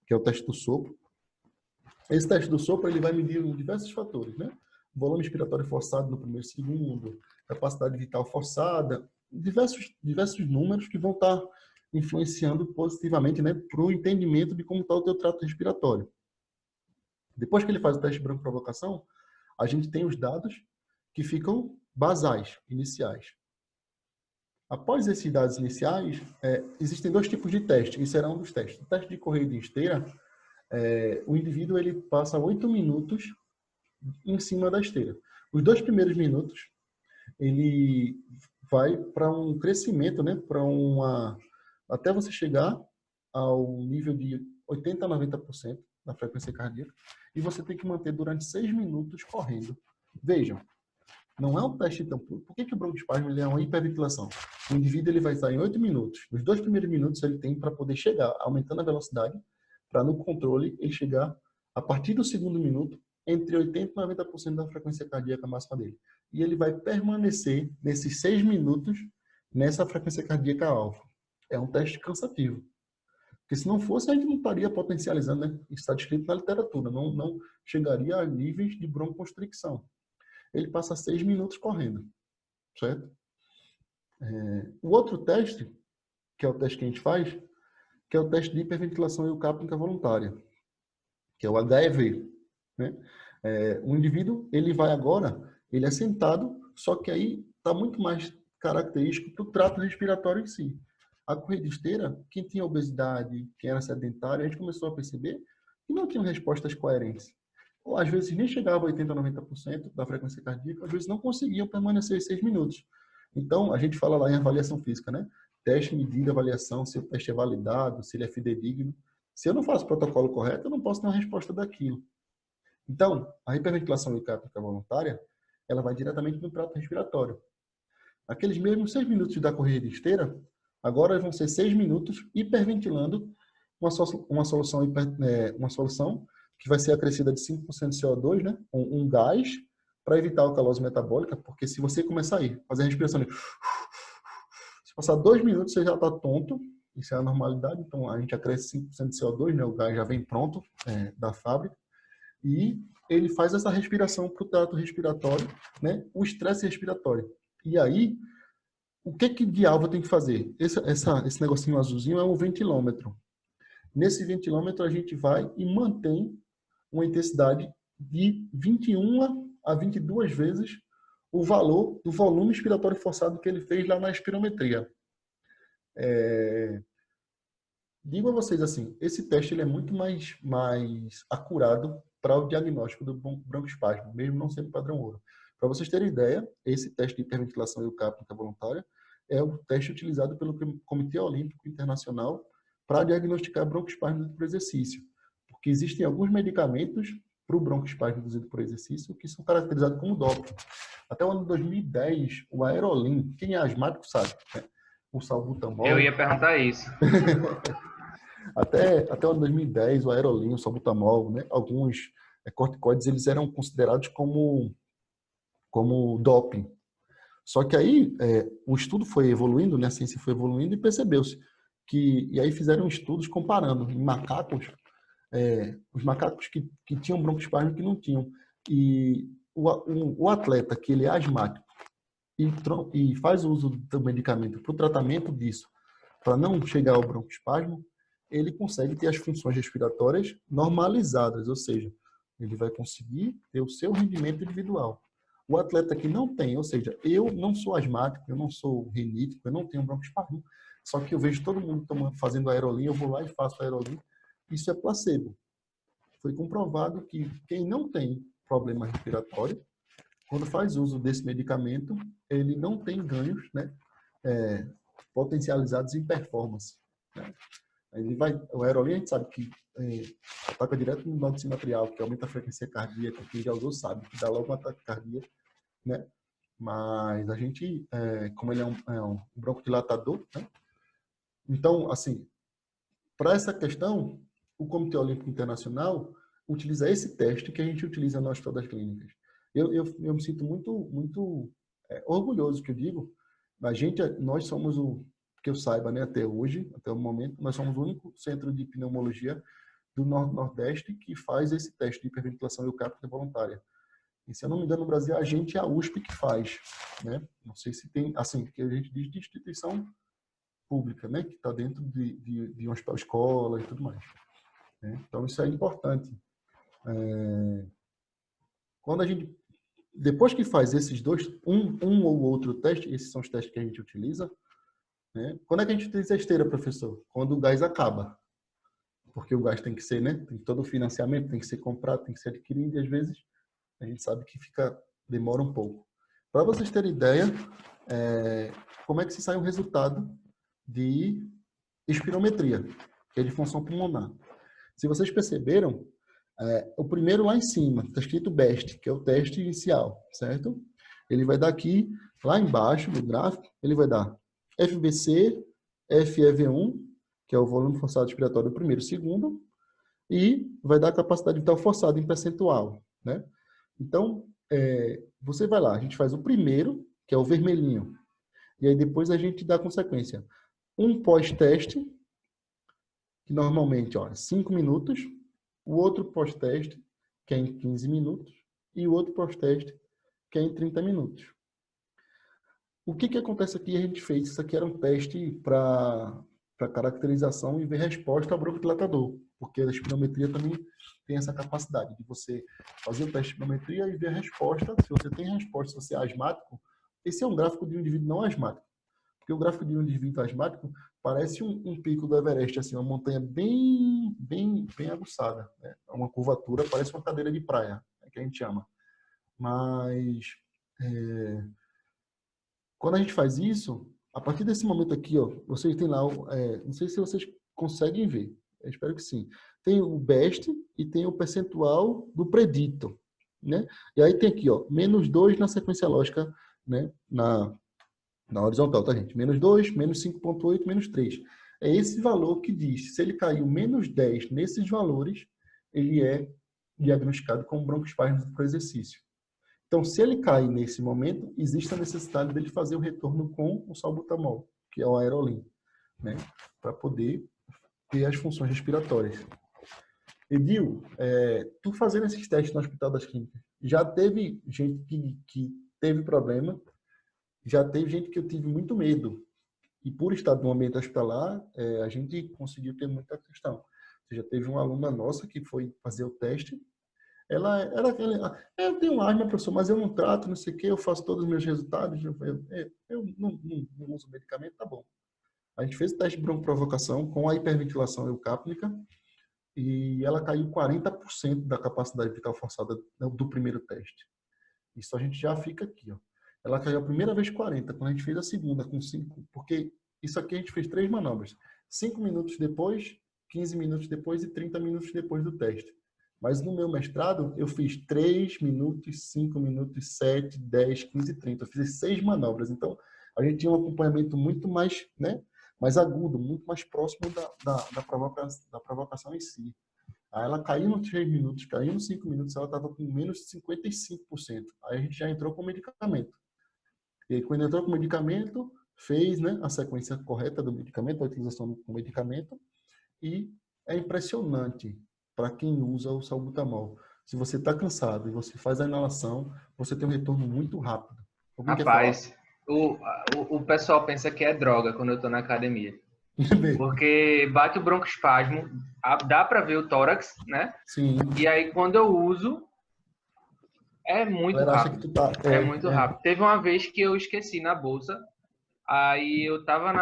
que é o teste do sopro. Esse teste do sopro, ele vai medir diversos fatores, né? Volume expiratório forçado no primeiro segundo, capacidade vital forçada, diversos números que vão estar influenciando positivamente, né, para o entendimento de como está o teu trato respiratório. Depois que ele faz o teste de broncoprovocação, a gente tem os dados que ficam basais, iniciais. Após esses dados iniciais, existem 2 tipos de teste, e serão um dos testes. O teste de corrida em esteira, o indivíduo ele passa 8 minutos em cima da esteira. Os 2 primeiros minutos, ele vai para um crescimento, né, até você chegar ao nível de 80% a 90% da frequência cardíaca, e você tem que manter durante 6 minutos correndo. Vejam, não é um teste tão... Por que o broncoespasmo é uma hiperventilação? O indivíduo ele vai estar em 8 minutos. Nos 2 primeiros minutos ele tem para poder chegar, aumentando a velocidade, para no controle ele chegar, a partir do segundo minuto, entre 80% e 90% da frequência cardíaca máxima dele. E ele vai permanecer nesses 6 minutos nessa frequência cardíaca alfa. É um teste cansativo. Porque se não fosse, a gente não estaria potencializando, né? Isso está descrito na literatura, não chegaria a níveis de broncoconstricção. Ele passa 6 minutos correndo, certo? O outro teste, que é o teste que a gente faz, que é o teste de hiperventilação eucápnica voluntária, que é o HEV, né? O indivíduo, ele vai agora, ele é sentado, só que aí está muito mais característico do trato respiratório em si. A corrida esteira, quem tinha obesidade, quem era sedentário, a gente começou a perceber e não tinham respostas coerentes. Ou às vezes nem chegava a 80%, 90% da frequência cardíaca, às vezes não conseguiam permanecer 6 minutos. Então, a gente fala lá em avaliação física, né? Teste, medida, avaliação, se o teste é validado, se ele é fidedigno. Se eu não faço o protocolo correto, eu não posso ter uma resposta daquilo. Então, a hiperventilação encápnica voluntária, ela vai diretamente no trato respiratório. Aqueles mesmos 6 minutos da corrida esteira, agora vão ser 6 minutos hiperventilando uma solução que vai ser acrescida de 5% de CO2, né? Um gás, para evitar a alcalose metabólica, porque se você começar a fazer a respiração, se passar 2 minutos, você já está tonto, isso é a normalidade, então a gente acresce 5% de CO2, né? O gás já vem pronto da fábrica, e ele faz essa respiração para o trato respiratório, né? O estresse respiratório. E aí, o que de alvo tem que fazer? Esse negocinho azulzinho é um ventilômetro. Nesse ventilômetro, a gente vai e mantém uma intensidade de 21 a 22 vezes o valor do volume expiratório forçado que ele fez lá na espirometria. Digo a vocês assim, esse teste ele é muito mais acurado para o diagnóstico do broncoespasmo, mesmo não sendo padrão ouro. Para vocês terem ideia, esse teste de hiperventilação encápnica voluntária é o teste utilizado pelo Comitê Olímpico Internacional para diagnosticar broncoespasmo por exercício. Porque existem alguns medicamentos para o broncoespasmo induzido por exercício que são caracterizados como doping. Até o ano de 2010, o Aerolin, quem é asmático sabe, né? O salbutamol. Eu ia perguntar isso. Até o ano de 2010, o Aerolin, o salbutamol, né? Alguns corticoides, eles eram considerados como doping. Só que aí o estudo foi evoluindo, né? A ciência foi evoluindo e percebeu-se e aí fizeram estudos comparando em macacos, os macacos que tinham broncoespasmo e que não tinham. E o atleta que ele é asmático e faz uso do medicamento para o tratamento disso, para não chegar ao broncoespasmo, ele consegue ter as funções respiratórias normalizadas, ou seja, ele vai conseguir ter o seu rendimento individual. O atleta que não tem, ou seja, eu não sou asmático, eu não sou rinítico, eu não tenho broncoespasmo, só que eu vejo todo mundo fazendo Aerolin, eu vou lá e faço Aerolin. Isso é placebo. Foi comprovado que quem não tem problema respiratório, quando faz uso desse medicamento, ele não tem ganhos, né, potencializados em performance. Né? O Aerolin, a gente sabe que ataca direto no nó sinoatrial, que aumenta a frequência cardíaca, quem já usou sabe, que dá logo um ataque cardíaco, né? Mas a gente, como ele é um broncodilatador, né? Então, assim, para essa questão, o Comitê Olímpico Internacional utiliza esse teste que a gente utiliza no Hospital das Clínicas. Eu me sinto muito orgulhoso, que eu digo, nós somos que eu saiba, né, até hoje, até o momento, nós somos o único centro de pneumologia do Nordeste que faz esse teste de hiperventilação encápnica voluntária. E, se eu não me engano, no Brasil, a gente é a USP que faz, né? Não sei se tem, assim, que a gente diz de instituição pública, né, que está dentro de um hospital escola e tudo mais. Né? Então, isso é importante. Quando a gente, depois que faz esses dois, um ou outro teste, esses são os testes que a gente utiliza, né? Quando é que a gente utiliza a esteira, professor? Quando o gás acaba. Porque o gás tem que ser, né? Tem todo o financiamento, tem que ser comprado, tem que ser adquirido, e às vezes a gente sabe que demora um pouco. Para vocês terem ideia, como é que se sai um resultado de espirometria, que é de função pulmonar. Se vocês perceberam, o primeiro lá em cima, está escrito BEST, que é o teste inicial, certo? Ele vai dar aqui, lá embaixo no gráfico, ele vai dar FBC, FEV1, que é o volume forçado expiratório do primeiro e segundo, e vai dar a capacidade vital forçada em percentual, né? Então, você vai lá, a gente faz o primeiro, que é o vermelhinho, e aí depois a gente dá a consequência. Um pós-teste, que normalmente é 5 minutos, o outro pós-teste, que é em 15 minutos, e o outro pós-teste, que é em 30 minutos. O que acontece aqui? A gente fez, isso aqui era um teste para caracterização e ver resposta ao broncodilatador, porque a espirometria também tem essa capacidade de você fazer o teste de espirometria e ver a resposta. Se você tem resposta, se você é asmático, esse é um gráfico de um indivíduo não asmático. Porque o gráfico de um desvio asmático parece um pico do Everest, assim, uma montanha bem aguçada, né? Uma curvatura, parece uma cadeira de praia, é que a gente chama. Mas quando a gente faz isso, a partir desse momento aqui, ó, vocês têm lá, não sei se vocês conseguem ver, eu espero que sim. Tem o BEST e tem o percentual do predito, né? E aí tem aqui, ó, -2 na sequência lógica, né? Na horizontal, tá, gente? -2, -5,8, -3. É esse valor que diz, se ele caiu -10 nesses valores, ele é diagnosticado como broncoespasmo por exercício. Então, se ele cai nesse momento, existe a necessidade dele fazer o retorno com o salbutamol, que é o aerolim, né? Para poder ter as funções respiratórias. Edil, tu fazendo esses testes no Hospital das Clínicas, já teve gente que teve problema, já teve gente que eu tive muito medo. E por estar no ambiente hospitalar, a gente conseguiu ter muita questão. Ou seja, teve uma aluna nossa que foi fazer o teste. Ela era aquela, eu tenho asma, professor, mas eu não trato, não sei o quê, eu faço todos os meus resultados, eu não uso medicamento, tá bom. A gente fez o teste de broncoprovocação com a hiperventilação eucápnica e ela caiu 40% da capacidade vital forçada do primeiro teste. Isso a gente já fica aqui, ó. Ela caiu a primeira vez 40, quando a gente fez a segunda com 5, porque isso aqui a gente fez 3 manobras. 5 minutos depois, 15 minutos depois e 30 minutos depois do teste. Mas no meu mestrado, eu fiz 3 minutos, 5 minutos, 7, 10, 15 e 30. Eu fiz 6 manobras. Então, a gente tinha um acompanhamento muito mais, né, mais agudo, muito mais próximo da provocação em si. Aí ela caiu nos 3 minutos, caiu nos 5 minutos, ela estava com menos de 55%. Aí a gente já entrou com medicamento. E aí, quando entrou com medicamento, fez, né, a sequência correta do medicamento, a utilização do medicamento, e é impressionante para quem usa o salbutamol. Se você está cansado e você faz a inalação, você tem um retorno muito rápido. Alguém quer falar? Rapaz, o pessoal pensa que é droga quando eu tô na academia. Porque bate o broncoespasmo, dá para ver o tórax, né? Sim. E aí, quando eu uso, é muito rápido. Acha que tu tá, É muito rápido. Teve uma vez que eu esqueci na bolsa, aí eu tava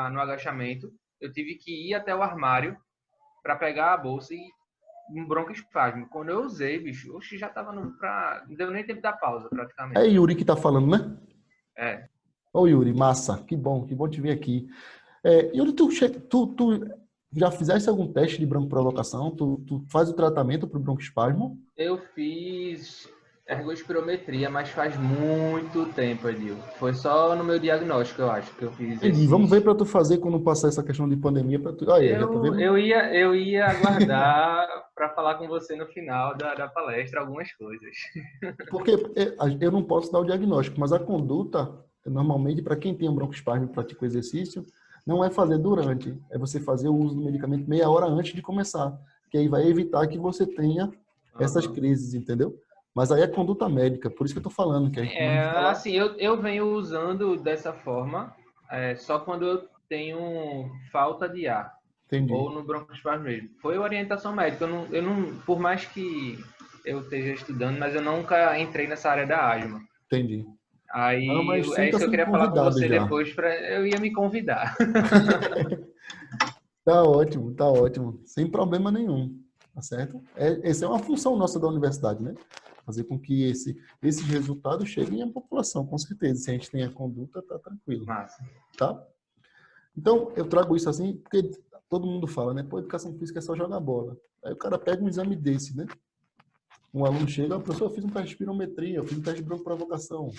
no agachamento, eu tive que ir até o armário para pegar a bolsa e um broncoespasmo. Quando eu usei, bicho, oxe, já tava não deu nem tempo da pausa, praticamente. É Yuri que tá falando, né? É. Ô Yuri, massa, que bom te ver aqui. Yuri, tu já fizeste algum teste de broncoprovocação? Tu faz o tratamento para o broncoespasmo? Eu fiz ergospirometria, mas faz muito tempo, Edil. Foi só no meu diagnóstico, eu acho, que eu fiz Entendi. Vamos ver para tu fazer quando passar essa questão de pandemia. Pra tu... Aí, já tá vendo? Eu ia aguardar para falar com você no final da palestra algumas coisas. Porque eu não posso dar o diagnóstico, mas a conduta, normalmente, para quem tem um broncoespasmo e pratica o exercício, não é fazer durante, é você fazer o uso do medicamento meia hora antes de começar, que aí vai evitar que você tenha essas crises, entendeu? Mas aí é conduta médica, por isso que eu tô falando. Que assim, eu venho usando dessa forma, só quando eu tenho falta de ar. Entendi. Ou no broncoespasmo mesmo. Foi orientação médica. Eu não, por mais que eu esteja estudando, mas eu nunca entrei nessa área da asma. Entendi. Aí é isso que eu queria falar com você já. Depois, eu ia me convidar. Tá ótimo, tá ótimo. Sem problema nenhum, tá certo? Essa é uma função nossa da universidade, né? Fazer com que esses resultados cheguem à população, com certeza. Se a gente tem a conduta, tá tranquilo. Massa. Tá? Então, eu trago isso assim, porque todo mundo fala, né? Pô, educação física é só jogar bola. Aí o cara pega um exame desse, né? Um aluno chega, professor, eu fiz um teste de espirometria, eu fiz um teste de broncoprovocação.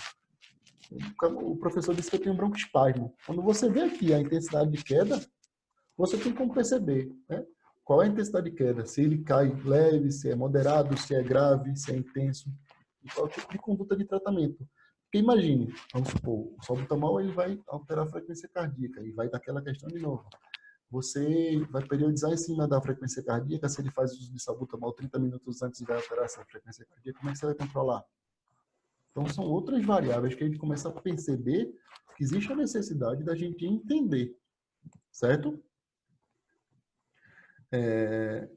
O professor disse que eu tenho broncoespasmo. Quando você vê aqui a intensidade de queda, você tem como perceber, né? Qual é a intensidade de queda? Se ele cai leve, se é moderado, se é grave, se é intenso. E qual é o tipo de conduta de tratamento. Porque imagine, vamos supor, o salbutamol ele vai alterar a frequência cardíaca e vai dar aquela questão de novo. Você vai periodizar em cima da frequência cardíaca, se ele faz uso de salbutamol 30 minutos antes e vai alterar essa frequência cardíaca, como é que você vai controlar? Então, são outras variáveis que a gente começa a perceber que existe a necessidade da gente entender, certo?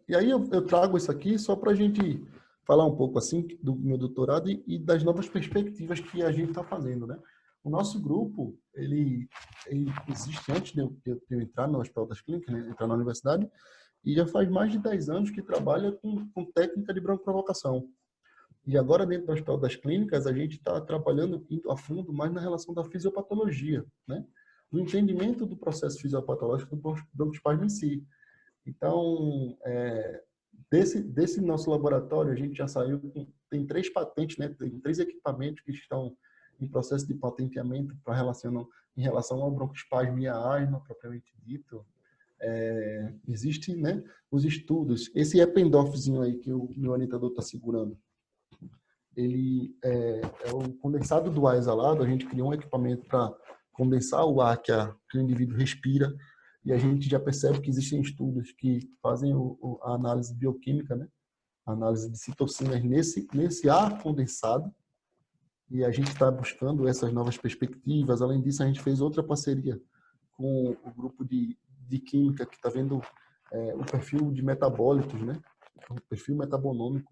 E aí eu trago isso aqui só para a gente falar um pouco assim do meu doutorado e das novas perspectivas que a gente está fazendo, né? O nosso grupo, ele existe antes de eu entrar no Hospital das Clínicas, né, entrar na universidade, e já faz mais de 10 anos que trabalha com técnica de broncoprovocação. E agora, dentro do Hospital das Clínicas, a gente está trabalhando indo a fundo mais na relação da fisiopatologia, né? Do entendimento do processo fisiopatológico do broncoespasmo em si. Então, desse nosso laboratório, a gente já saiu, tem 3 patentes, né? Tem 3 equipamentos que estão em processo de patenteamento em relação ao broncoespasmo e à asma, propriamente dito. Existe, né, os estudos. Esse Eppendorfzinho aí que o meu orientador está segurando, ele é o condensado do ar exalado. A gente criou um equipamento para condensar o ar que o indivíduo respira, e a gente já percebe que existem estudos que fazem a análise bioquímica, né, a análise de citocinas nesse ar condensado, e a gente está buscando essas novas perspectivas. Além disso, a gente fez outra parceria com o grupo de química que está vendo o perfil de metabólitos, né, o perfil metabonômico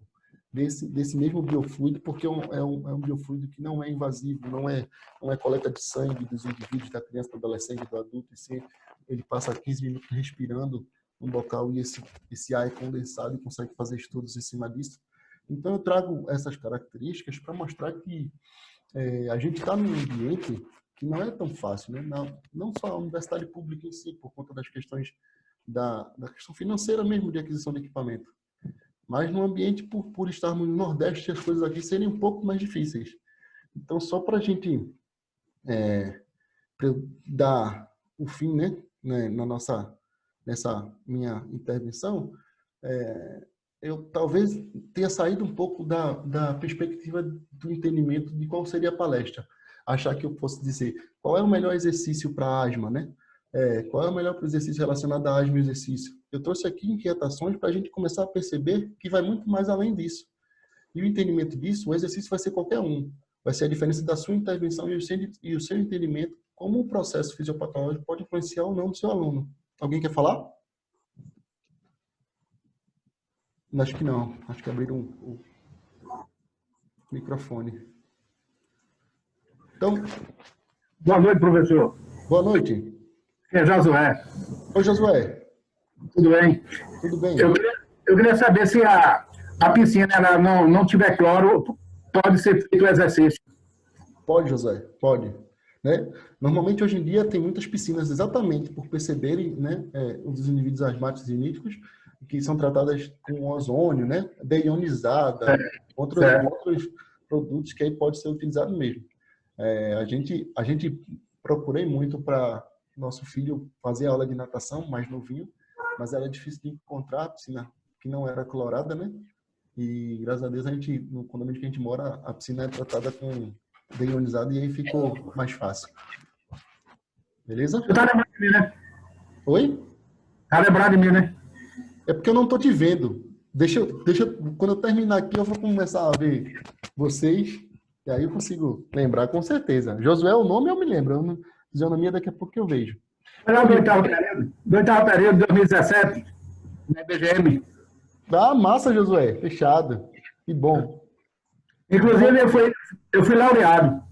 desse mesmo biofluido, porque é um biofluido que não é invasivo, não é coleta de sangue dos indivíduos, da criança, do adolescente, do adulto, e sim, ele passa 15 minutos respirando no local, e esse ar é condensado e consegue fazer estudos em cima disso. Então, eu trago essas características para mostrar que a gente está num ambiente que não é tão fácil, né? Não só a universidade pública em si, por conta das questões da questão financeira mesmo de aquisição de equipamento, mas no ambiente, por estarmos no Nordeste, as coisas aqui serem um pouco mais difíceis. Então, só para a gente dar o fim, né, nessa minha intervenção, eu talvez tenha saído um pouco da perspectiva do entendimento de qual seria a palestra. Achar que eu fosse dizer qual é o melhor exercício para asma, né? Qual é o melhor exercício relacionado à asma e exercício. Eu trouxe aqui inquietações para a gente começar a perceber que vai muito mais além disso. E o entendimento disso, o exercício vai ser qualquer um. Vai ser a diferença da sua intervenção e o seu entendimento, como o processo fisiopatológico pode influenciar ou não do seu aluno. Alguém quer falar? Acho que não. Acho que abriram o microfone. Então... Boa noite, professor. Boa noite. É Josué. Oi, Josué. Tudo bem? Tudo bem. Eu queria saber se a piscina ela não tiver cloro, pode ser feito o exercício. Pode, Josué, pode. Né? Normalmente, hoje em dia, tem muitas piscinas exatamente por perceberem, né, os indivíduos asmáticos e níticos, que são tratadas com ozônio, né, deionizada, outros produtos que aí pode ser utilizado mesmo. A gente procurei muito para nosso filho fazer aula de natação, mais novinho, mas era difícil de encontrar a piscina que não era clorada, né? E graças a Deus no condomínio que a gente mora, a piscina é tratada com deionizado, e aí ficou mais fácil. Beleza? Você tá lembrado de mim, né? Oi? Tá lembrado de mim, né? É porque eu não tô te vendo. Quando eu terminar aqui, eu vou começar a ver vocês, e aí eu consigo lembrar com certeza. Josué, o nome eu me lembro, fisionomia daqui a pouco eu vejo. Foi lá do oitavo período, 2017, na BGM. Ah, massa, Josué. Fechado. Que bom. Inclusive, eu fui laureado.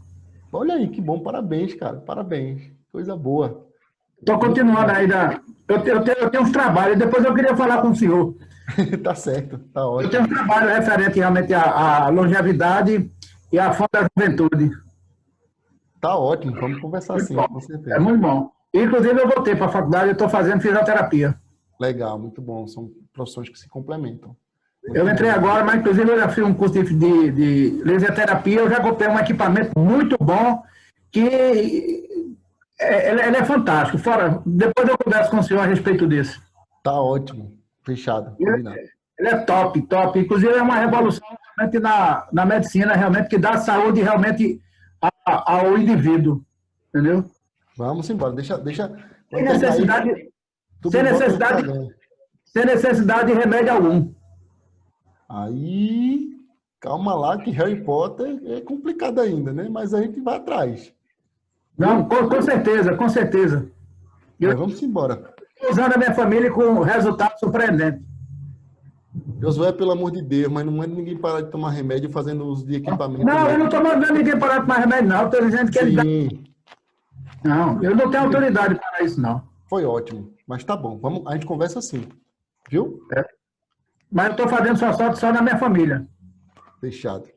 Olha aí, que bom. Parabéns, cara. Parabéns. Coisa boa. Estou continuando aí. Eu tenho uns trabalhos, depois eu queria falar com o senhor. Tá certo, tá ótimo. Eu tenho um trabalho referente realmente à longevidade e à fonte da juventude. Tá ótimo, vamos conversar assim, com certeza. É muito bom. Inclusive, eu voltei para a faculdade, eu estou fazendo fisioterapia. Legal, muito bom. São profissões que se complementam. Eu entrei agora, mas inclusive eu já fiz um curso de laserterapia, eu já comprei um equipamento muito bom, que ele é fantástico. Depois eu converso com o senhor a respeito disso. Tá ótimo, fechado, combinado. Ele é top, top. Inclusive é uma revolução realmente na medicina, realmente, que dá saúde realmente ao indivíduo. Entendeu? Vamos embora, deixa Sem necessidade de remédio algum. Aí, calma lá, que Harry Potter é complicado ainda, né? Mas a gente vai atrás. Não, com certeza, com certeza. Mas vamos embora. Usando a minha família com resultado surpreendente. Josué, pelo amor de Deus, mas não manda ninguém parar de tomar remédio fazendo uso de equipamento. Não, eu não estou mandando ninguém parar de tomar remédio, não. Estou dizendo que ele dá. Sim, Não, eu não tenho autoridade para isso, não. foi ótimo. Mas tá bom, vamos, a gente conversa assim. Viu? Mas eu estou fazendo só na minha família. Fechado.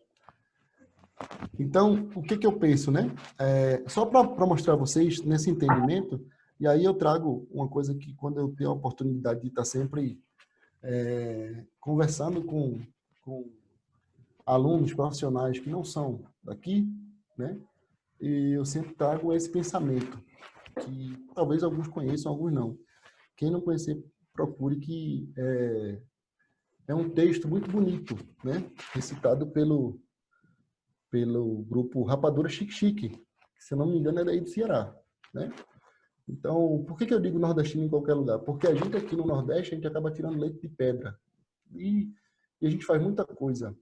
Então, o que que eu penso, né? Só para mostrar a vocês nesse entendimento, e aí eu trago uma coisa que quando eu tenho a oportunidade de estar sempre conversando com alunos profissionais que não são daqui, né? E eu sempre trago esse pensamento, que talvez alguns conheçam, alguns não. Quem não conhecer, procure, que é um texto muito bonito, né? Recitado pelo grupo Rapadura Chique Chique, que, se eu não me engano, é daí do Ceará, né? Então, por que eu digo nordestino em qualquer lugar? Porque a gente aqui no Nordeste, a gente acaba tirando leite de pedra. E a gente faz muita coisa.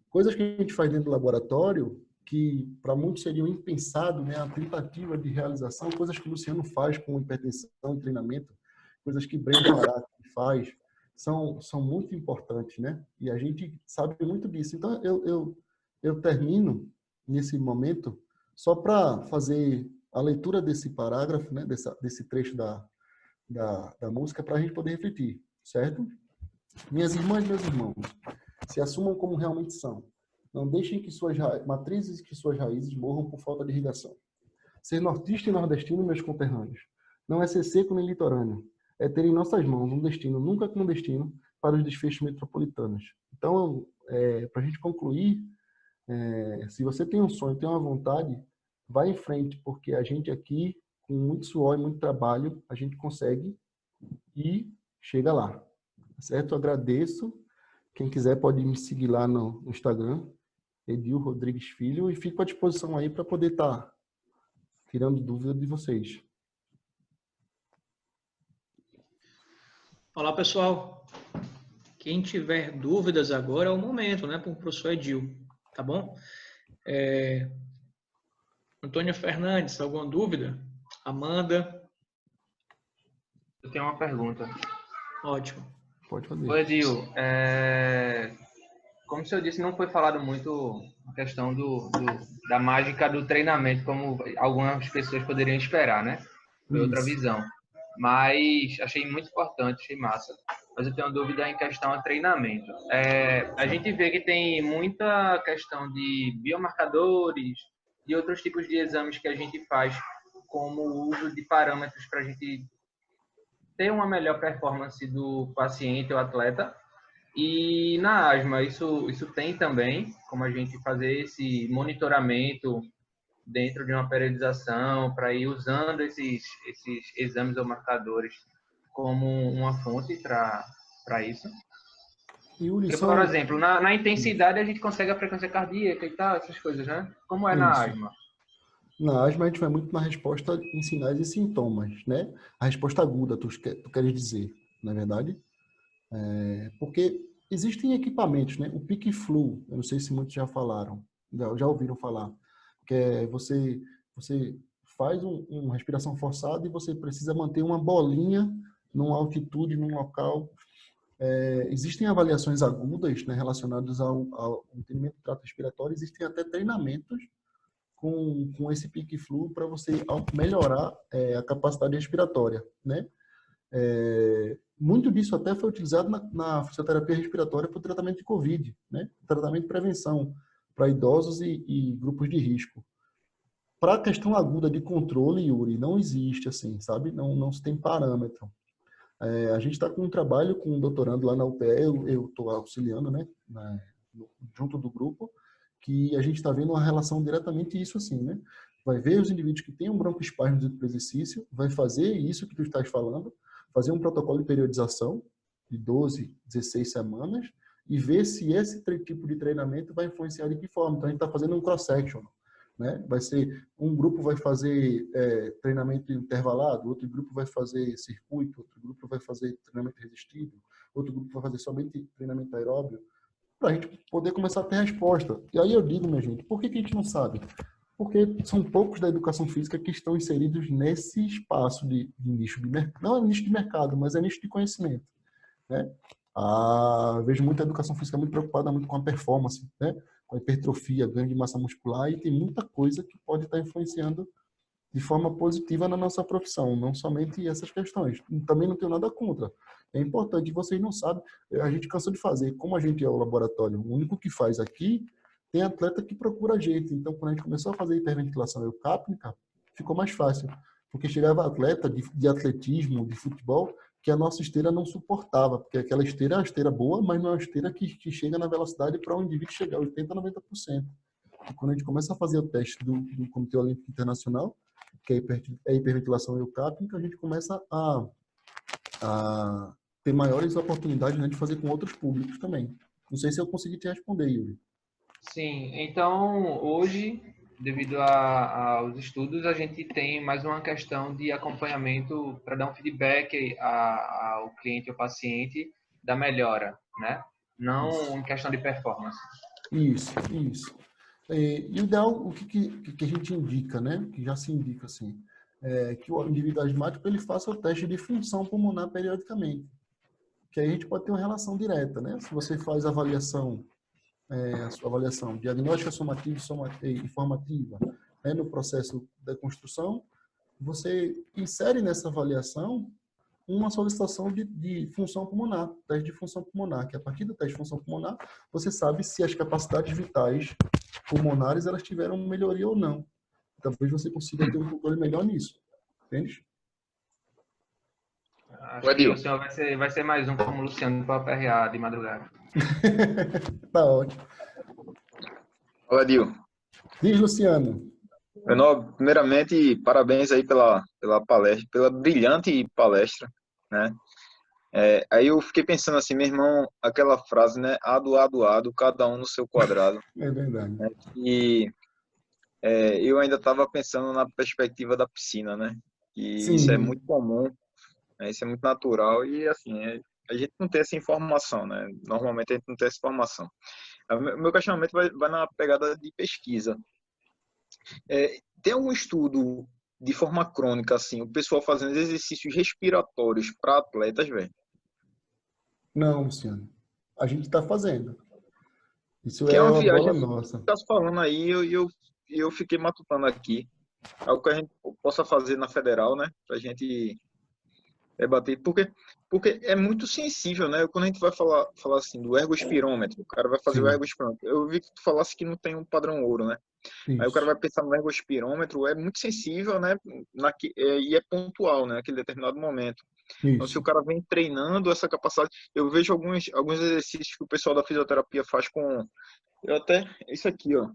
Coisas que a gente faz dentro do laboratório, que para muitos seriam impensado, né? A tentativa de realização, coisas que o Luciano faz com hipertensão e treinamento, coisas que Breno Pará faz, são muito importantes, né? E a gente sabe muito disso. Então, eu termino nesse momento só para fazer a leitura desse parágrafo, né? Desse trecho da música, para a gente poder refletir, certo? Minhas irmãs e meus irmãos, se assumam como realmente são. Não deixem que suas matrizes, que suas raízes morram por falta de irrigação. Ser nortista e nordestino, meus conterrâneos, não é ser seco nem litorâneo. É ter em nossas mãos um destino nunca clandestino para os desfechos metropolitanos. Então, para a gente concluir, se você tem um sonho, tem uma vontade, vai em frente, porque a gente aqui, com muito suor e muito trabalho, a gente consegue e chega lá. Certo? Eu agradeço. Quem quiser pode me seguir lá no Instagram, Edil Rodrigues Filho, e fico à disposição aí para poder estar tirando dúvida de vocês. Olá, pessoal. Quem tiver dúvidas agora é o momento, né, para o professor Edil, tá bom? Antônio Fernandes, alguma dúvida? Amanda? Eu tenho uma pergunta. Ótimo. Pode fazer. Ô, Edil, como o senhor disse, não foi falado muito a questão da mágica do treinamento, como algumas pessoas poderiam esperar, né? Foi outra visão. Mas achei muito importante, achei massa. Mas eu tenho uma dúvida em questão a treinamento. A gente vê que tem muita questão de biomarcadores e outros tipos de exames que a gente faz, como o uso de parâmetros para a gente ter uma melhor performance do paciente ou atleta. E na asma, isso tem também, como a gente fazer esse monitoramento dentro de uma periodização, para ir usando esses exames ou marcadores como uma fonte para isso. Porque, por exemplo, na intensidade a gente consegue a frequência cardíaca e tal, essas coisas, né? Como é na asma? Na asma a gente vai muito na resposta em sinais e sintomas, né? A resposta aguda, tu queres dizer, não é verdade? Porque existem equipamentos, né? O Peak Flu, eu não sei se muitos já falaram, já ouviram falar, que você faz uma respiração forçada e você precisa manter uma bolinha numa altitude, num local. Existem avaliações agudas, né, relacionadas ao entendimento do trato respiratório, existem até treinamentos com esse Peak Flu para você melhorar a capacidade respiratória, né? Muito disso até foi utilizado na fisioterapia respiratória para o tratamento de Covid, né? Tratamento de prevenção para idosos e grupos de risco. Para a questão aguda de controle, Yuri, não existe assim, sabe? Não se tem parâmetro. A gente está com um trabalho com um doutorando lá na UPE, eu estou auxiliando, né? Junto do grupo, que a gente está vendo uma relação diretamente isso assim, né? Vai ver os indivíduos que têm um broncoespasmo do exercício, vai fazer isso que tu estás falando, fazer um protocolo de periodização de 12, 16 semanas e ver se esse tipo de treinamento vai influenciar de que forma. Então, a gente está fazendo um cross-section, né? Vai ser, um grupo vai fazer treinamento intervalado, outro grupo vai fazer circuito, outro grupo vai fazer treinamento resistido, outro grupo vai fazer somente treinamento aeróbio, para a gente poder começar a ter resposta. E aí eu digo, minha gente, por que a gente não sabe? Porque são poucos da educação física que estão inseridos nesse espaço de nicho de mercado. Não é nicho de mercado, mas é nicho de conhecimento, né? Vejo muita educação física muito preocupada muito com a performance, né? Com a hipertrofia, ganho de massa muscular, e tem muita coisa que pode estar influenciando de forma positiva na nossa profissão, não somente essas questões. Também não tenho nada contra. É importante, vocês não sabem, a gente cansou de fazer, como a gente é o laboratório, o único que faz aqui, tem atleta que procura a gente. Então, quando a gente começou a fazer hiperventilação eucápnica, ficou mais fácil, porque chegava atleta de atletismo, de futebol, que a nossa esteira não suportava, porque aquela esteira é uma esteira boa, mas não é uma esteira que chega na velocidade para o indivíduo chegar a 80%, 90%. E quando a gente começa a fazer o teste do Comitê Olímpico Internacional, que é a hiperventilação eucápnica, a gente começa a ter maiores oportunidades, né, de fazer com outros públicos também. Não sei se eu consegui te responder, Yuri. Sim, então hoje, devido aos estudos, a gente tem mais uma questão de acompanhamento para dar um feedback ao cliente ou paciente da melhora, né? Não em questão de performance. Isso. E o ideal, o que a gente indica, né? Que já se indica assim, que o indivíduo asmático ele faça o teste de função pulmonar periodicamente, que aí a gente pode ter uma relação direta, né? Se você faz a sua avaliação diagnóstica somativa e informativa, né, no processo da construção, você insere nessa avaliação uma solicitação de função pulmonar, teste de função pulmonar, que a partir do teste de função pulmonar, você sabe se as capacidades vitais pulmonares elas tiveram melhoria ou não. Talvez você consiga ter um controle melhor nisso. Entende? Acho que o senhor vai ser mais um como o Luciano para o PRA de madrugada. Tá ótimo. Olá, Dil. Diz, Luciano. Primeiramente, parabéns aí pela palestra, pela brilhante palestra, né? Aí eu fiquei pensando assim, meu irmão, aquela frase, né? Ado, cada um no seu quadrado. É verdade. Né? E eu ainda estava pensando na perspectiva da piscina, né? E Sim. isso é muito comum, né? Isso é muito natural e, assim, a gente não tem essa informação, né? Normalmente a gente não tem essa informação. O meu questionamento vai na pegada de pesquisa. Tem algum estudo de forma crônica, assim, o pessoal fazendo exercícios respiratórios para atletas, velho? Não, Luciano. A gente está fazendo. Isso Que é uma uma viagem, bola nossa. tá falando aí, eu fiquei matutando aqui. Algo que a gente possa fazer na federal, né? Pra gente debater. Porque é muito sensível, né? Quando a gente vai falar assim do ergospirômetro, o cara vai fazer Sim. o ergospirômetro. Eu vi que tu falasse que não tem um padrão ouro, né? Isso. Aí o cara vai pensar no ergospirômetro, é muito sensível, né? E é pontual, né? Naquele determinado momento. Então, se o cara vem treinando essa capacidade, eu vejo alguns exercícios que o pessoal da fisioterapia faz com... Isso aqui, ó.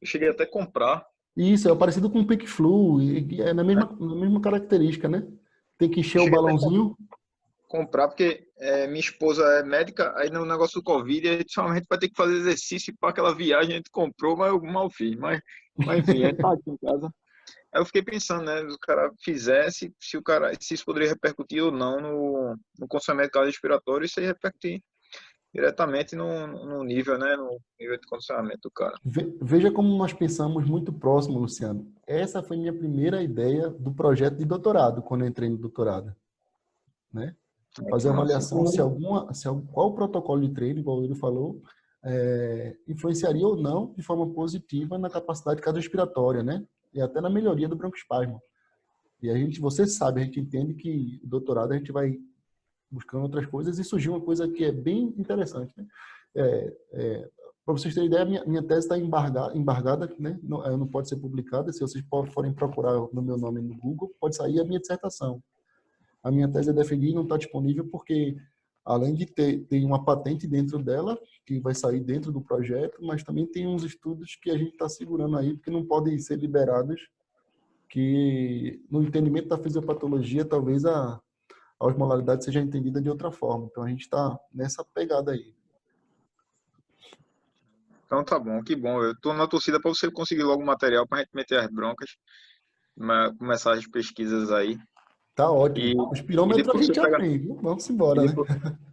Eu cheguei até a comprar. Isso, é parecido com o Peak Flu, e é na mesma característica, né? Tem que encher o balãozinho. Comprar, porque minha esposa é médica, aí no negócio do Covid, a gente somente vai ter que fazer exercício para aquela viagem, a gente comprou, mas eu mal fiz. Mas enfim, a gente tá aqui em casa. Aí eu fiquei pensando, né, se o cara fizesse, se isso poderia repercutir ou não no condicionamento cardiorrespiratório, isso ia repercutir diretamente no nível, né, no nível de condicionamento do cara. Veja como nós pensamos muito próximo, Luciano. Essa foi minha primeira ideia do projeto de doutorado, quando eu entrei no doutorado, né? Fazer uma avaliação qual o protocolo de treino, igual ele falou, influenciaria ou não de forma positiva na capacidade cardiorrespiratória, né? E até na melhoria do broncoespasmo. E você sabe, a gente entende que o doutorado a gente vai buscando outras coisas e surgiu uma coisa que é bem interessante, né? Para vocês terem ideia, minha tese está embargada, né? Não pode ser publicada. Se vocês forem procurar no meu nome no Google, pode sair a minha dissertação. A minha tese é defendida e não está disponível porque, além de ter uma patente dentro dela, que vai sair dentro do projeto, mas também tem uns estudos que a gente está segurando aí, porque não podem ser liberados, que no entendimento da fisiopatologia, talvez a osmolaridade seja entendida de outra forma. Então, a gente está nessa pegada aí. Então tá bom, que bom. Eu tô na torcida para você conseguir logo material para a gente meter as broncas, começar as pesquisas aí. Tá ótimo. Os pirômetros a gente já tem, viu? Vamos embora, né?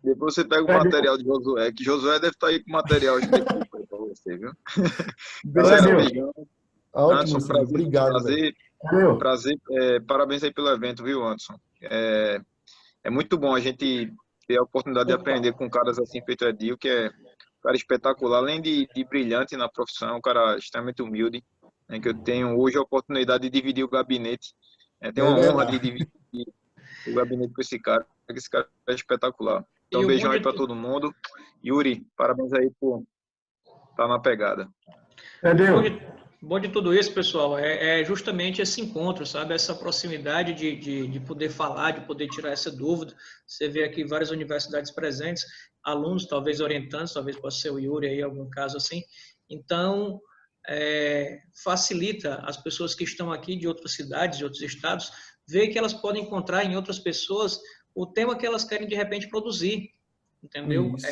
Depois você pega o material de Josué, que Josué deve estar aí com material específico para você, viu? Galera, beijão. Ótimo, Anderson, prazer, obrigado. Prazer, parabéns aí pelo evento, viu, Anderson? É muito bom a gente ter a oportunidade de aprender com caras assim, feito Edil, que é um cara espetacular, além de brilhante na profissão, um cara extremamente humilde, né, que eu tenho hoje a oportunidade de dividir o gabinete. Tenho É a honra verdade. de dividir o gabinete com esse cara é espetacular. Então, E um o bom beijão aí de, para todo mundo. Yuri, parabéns aí por estar na pegada. bom Entendeu? de, bom de tudo isso, pessoal, é justamente esse encontro, sabe? Essa proximidade de poder falar, de poder tirar essa dúvida. Você vê aqui várias universidades presentes, alunos, talvez orientantes, talvez possa ser o Yuri aí, algum caso assim. Então, facilita as pessoas que estão aqui de outras cidades, de outros estados, ver que elas podem encontrar em outras pessoas o tema que elas querem de repente produzir, entendeu? Isso.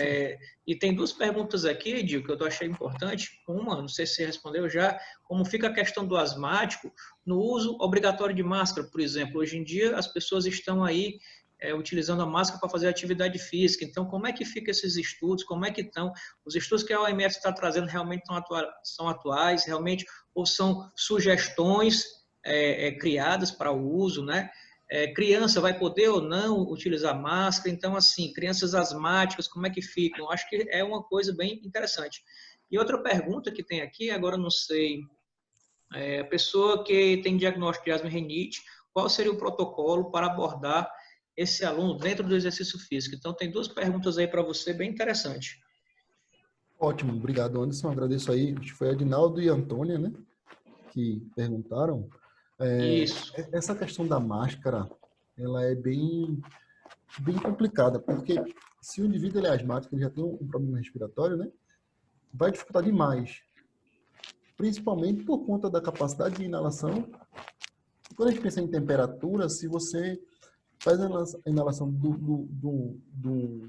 E tem duas perguntas aqui, Edil, que eu achei importante. Uma, não sei se você respondeu já, como fica a questão do asmático no uso obrigatório de máscara, por exemplo. Hoje em dia as pessoas estão aí utilizando a máscara para fazer atividade física. Então, como é que ficam esses estudos? Como é que estão? Os estudos que a OMS está trazendo realmente são atuais, realmente, ou são sugestões criadas para o uso, né? Criança vai poder ou não utilizar máscara? Então, assim, crianças asmáticas, como é que ficam? Acho que é uma coisa bem interessante. E outra pergunta que tem aqui, agora não sei, a pessoa que tem diagnóstico de asma e rinite, qual seria o protocolo para abordar esse aluno dentro do exercício físico? Então, tem duas perguntas aí para você, bem interessante. Ótimo, obrigado, Anderson. Agradeço aí. Acho que foi Adinaldo e Antônia, né, que perguntaram. Isso. Essa questão da máscara, ela é bem complicada, porque se o indivíduo ele é asmático, ele já tem um problema respiratório, né, vai dificultar demais, principalmente por conta da capacidade de inalação. Quando a gente pensa em temperatura, se você faz a inalação do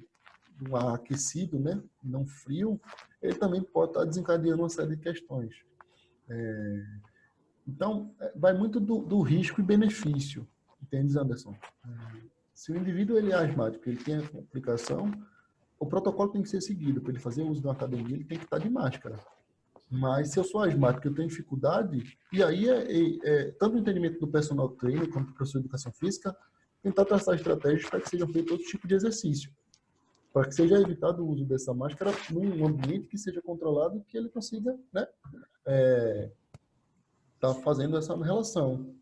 ar aquecido, né, não frio, ele também pode estar desencadeando uma série de questões. Então, vai muito do risco e benefício, entende, Anderson? Se o indivíduo ele é asmático, ele tem a complicação, o protocolo tem que ser seguido. Para ele fazer uso de uma academia, ele tem que estar de máscara. Mas se eu sou asmático, eu tenho dificuldade, e aí tanto o entendimento do personal trainer quanto do professor de educação física, tentar traçar estratégias para que sejam feitos outro tipo de exercício, para que seja evitado o uso dessa máscara num ambiente que seja controlado e que ele consiga, né, tá fazendo essa relação.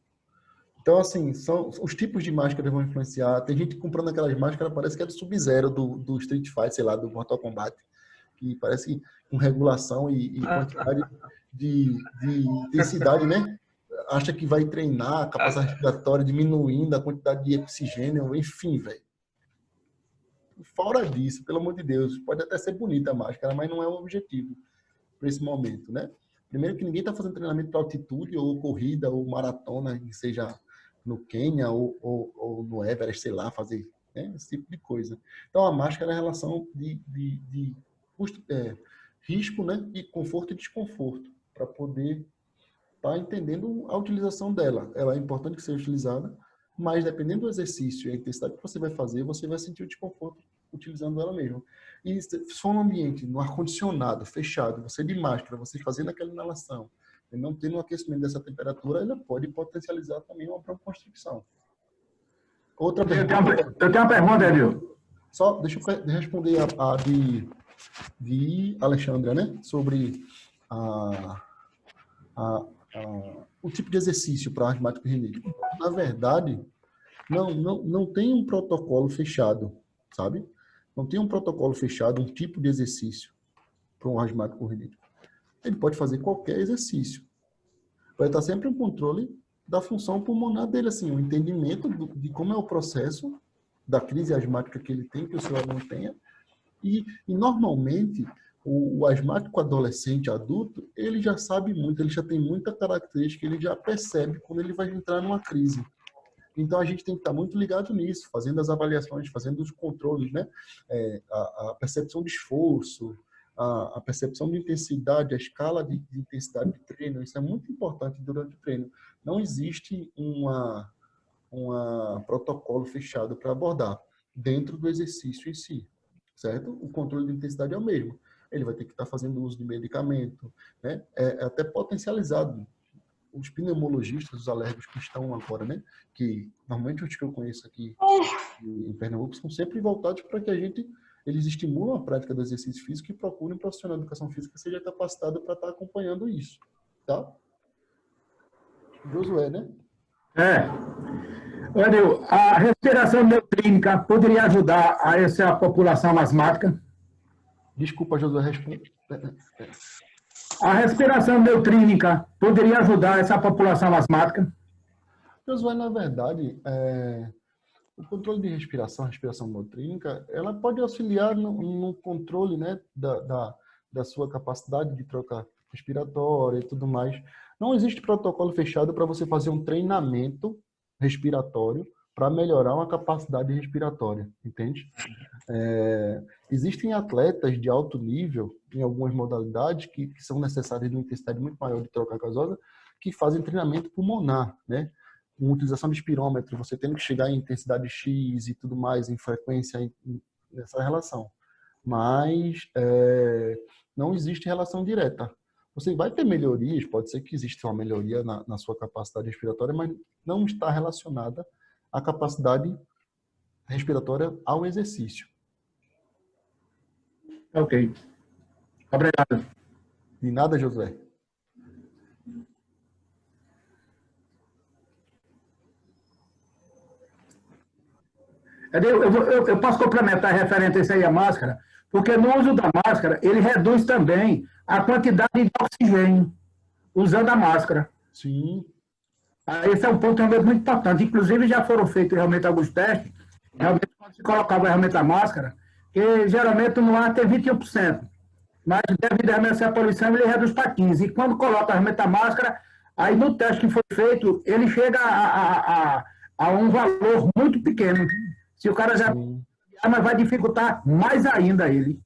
Então, assim, os tipos de máscara vão influenciar. Tem gente comprando aquelas máscaras, parece que é do Sub-Zero, do Street Fighter, sei lá, do Mortal Kombat, que parece com regulação e quantidade de intensidade, né? Acha que vai treinar a capacidade respiratória, diminuindo a quantidade de oxigênio, enfim, velho. Fora disso, pelo amor de Deus, pode até ser bonita a máscara, mas não é o objetivo para esse momento, né? Primeiro que ninguém está fazendo treinamento para altitude, ou corrida, ou maratona, que seja no Quênia ou no Everest, sei lá, fazer, né, esse tipo de coisa. Então, a máscara é a relação de custo, risco, né, e conforto e desconforto, para poder estar entendendo a utilização dela. Ela é importante que seja utilizada, mas dependendo do exercício e a intensidade que você vai fazer, você vai sentir o desconforto utilizando ela mesmo. E se for um ambiente, no ar-condicionado, fechado, você de máscara, você fazendo aquela inalação, e não tendo um aquecimento dessa temperatura, ela pode potencializar também uma broncoconstricção. Outra pergunta... Eu tenho uma pergunta, Edil. Só deixa eu responder a de Alexandra, né? Sobre o tipo de exercício para asmático e rinite. Na verdade, não tem um protocolo fechado, sabe? Não tem um protocolo fechado, um tipo de exercício para um asmático rinítico. Ele pode fazer qualquer exercício. Vai estar sempre um controle da função pulmonar dele, assim, o entendimento de como é o processo da crise asmática que ele tem, que o seu aluno tenha. E normalmente, o asmático adolescente, adulto, ele já sabe muito, ele já tem muita característica, ele já percebe quando ele vai entrar numa crise. Então, a gente tem que estar muito ligado nisso, fazendo as avaliações, fazendo os controles, né? A percepção de esforço, a percepção de intensidade, a escala de intensidade de treino, isso é muito importante durante o treino. Não existe um protocolo fechado para abordar dentro do exercício em si, certo? O controle de intensidade é o mesmo. Ele vai ter que estar fazendo uso de medicamento, né? É até potencializado os pneumologistas, os alérgicos que estão agora, né? Que normalmente os que eu conheço aqui em Pernambuco são sempre voltados para que eles estimulam a prática do exercício físico e procurem um profissional de educação física que seja capacitado para estar acompanhando isso, tá? Josué, né? Olha, a respiração neoclínica poderia ajudar a essa população asmática? Desculpa, Josué, responde. A respiração neutrínica poderia ajudar essa população asmática? Josué, na verdade, o controle de respiração, a respiração neutrínica, ela pode auxiliar no controle, né, da sua capacidade de troca respiratória e tudo mais. Não existe protocolo fechado para você fazer um treinamento respiratório para melhorar uma capacidade respiratória, entende? Existem atletas de alto nível, em algumas modalidades, que são necessárias de uma intensidade muito maior de troca gasosa, que fazem treinamento pulmonar, né? Com utilização de espirômetro, você tem que chegar em intensidade X e tudo mais, em frequência, nessa relação. Mas não existe relação direta. Você vai ter melhorias, pode ser que exista uma melhoria na sua capacidade respiratória, mas não está relacionada à capacidade respiratória ao exercício. Ok. Obrigado. De nada, Josué. Eu posso complementar referente a isso aí, a máscara, porque no uso da máscara, ele reduz também a quantidade de oxigênio usando a máscara. Sim. Esse é um ponto realmente muito importante. Inclusive, já foram feitos realmente alguns testes, realmente quando se colocava realmente a máscara, que geralmente no ar tem 21%, mas devido realmente a essa poluição, ele reduz para 15%. E quando coloca realmente a máscara, aí no teste que foi feito, ele chega a um valor muito pequeno. Se o cara já... Mas vai dificultar mais ainda ele.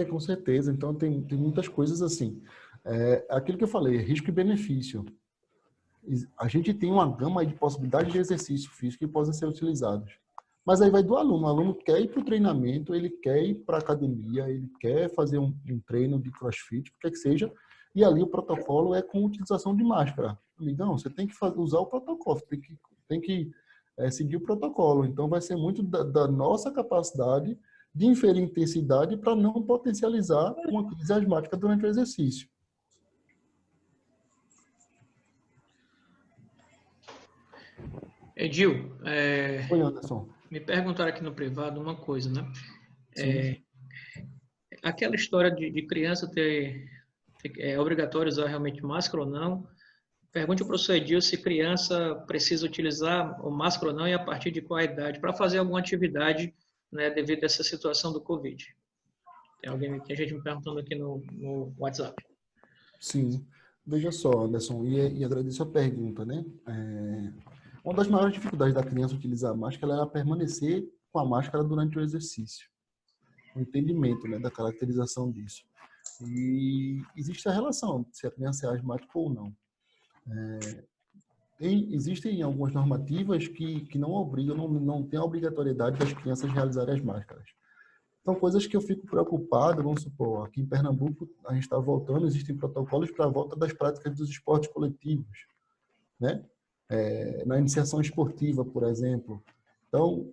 Com certeza. Então, tem muitas coisas assim. Aquilo que eu falei, risco e benefício. A gente tem uma gama de possibilidades de exercício físico que podem ser utilizados. Mas aí vai do aluno. O aluno quer ir para o treinamento, ele quer ir para a academia, ele quer fazer um treino de crossfit, o que seja, e ali o protocolo é com utilização de máscara. Amigão, você tem que usar o protocolo, tem que seguir o protocolo. Então, vai ser muito da nossa capacidade de inferir intensidade para não potencializar uma crise asmática durante o exercício. Edil, Oi, Anderson. Me perguntaram aqui no privado uma coisa, né? Aquela história de criança é obrigatório usar realmente máscara ou não. Pergunte ao professor Edil se criança precisa utilizar o máscara ou não e a partir de qual idade para fazer alguma atividade, né, devido a essa situação do Covid. Tem gente me perguntando aqui no WhatsApp. Sim. Veja só, Anderson, e agradeço a pergunta, né? Uma das maiores dificuldades da criança utilizar a máscara é ela permanecer com a máscara durante o exercício. O entendimento, né, da caracterização disso. E existe a relação, se a criança é asmática ou não. Existem algumas normativas que não obrigam, não tem a obrigatoriedade das crianças realizarem as máscaras. São coisas que eu fico preocupado, vamos supor, aqui em Pernambuco a gente está voltando, existem protocolos para a volta das práticas dos esportes coletivos, né? Na iniciação esportiva, por exemplo. Então,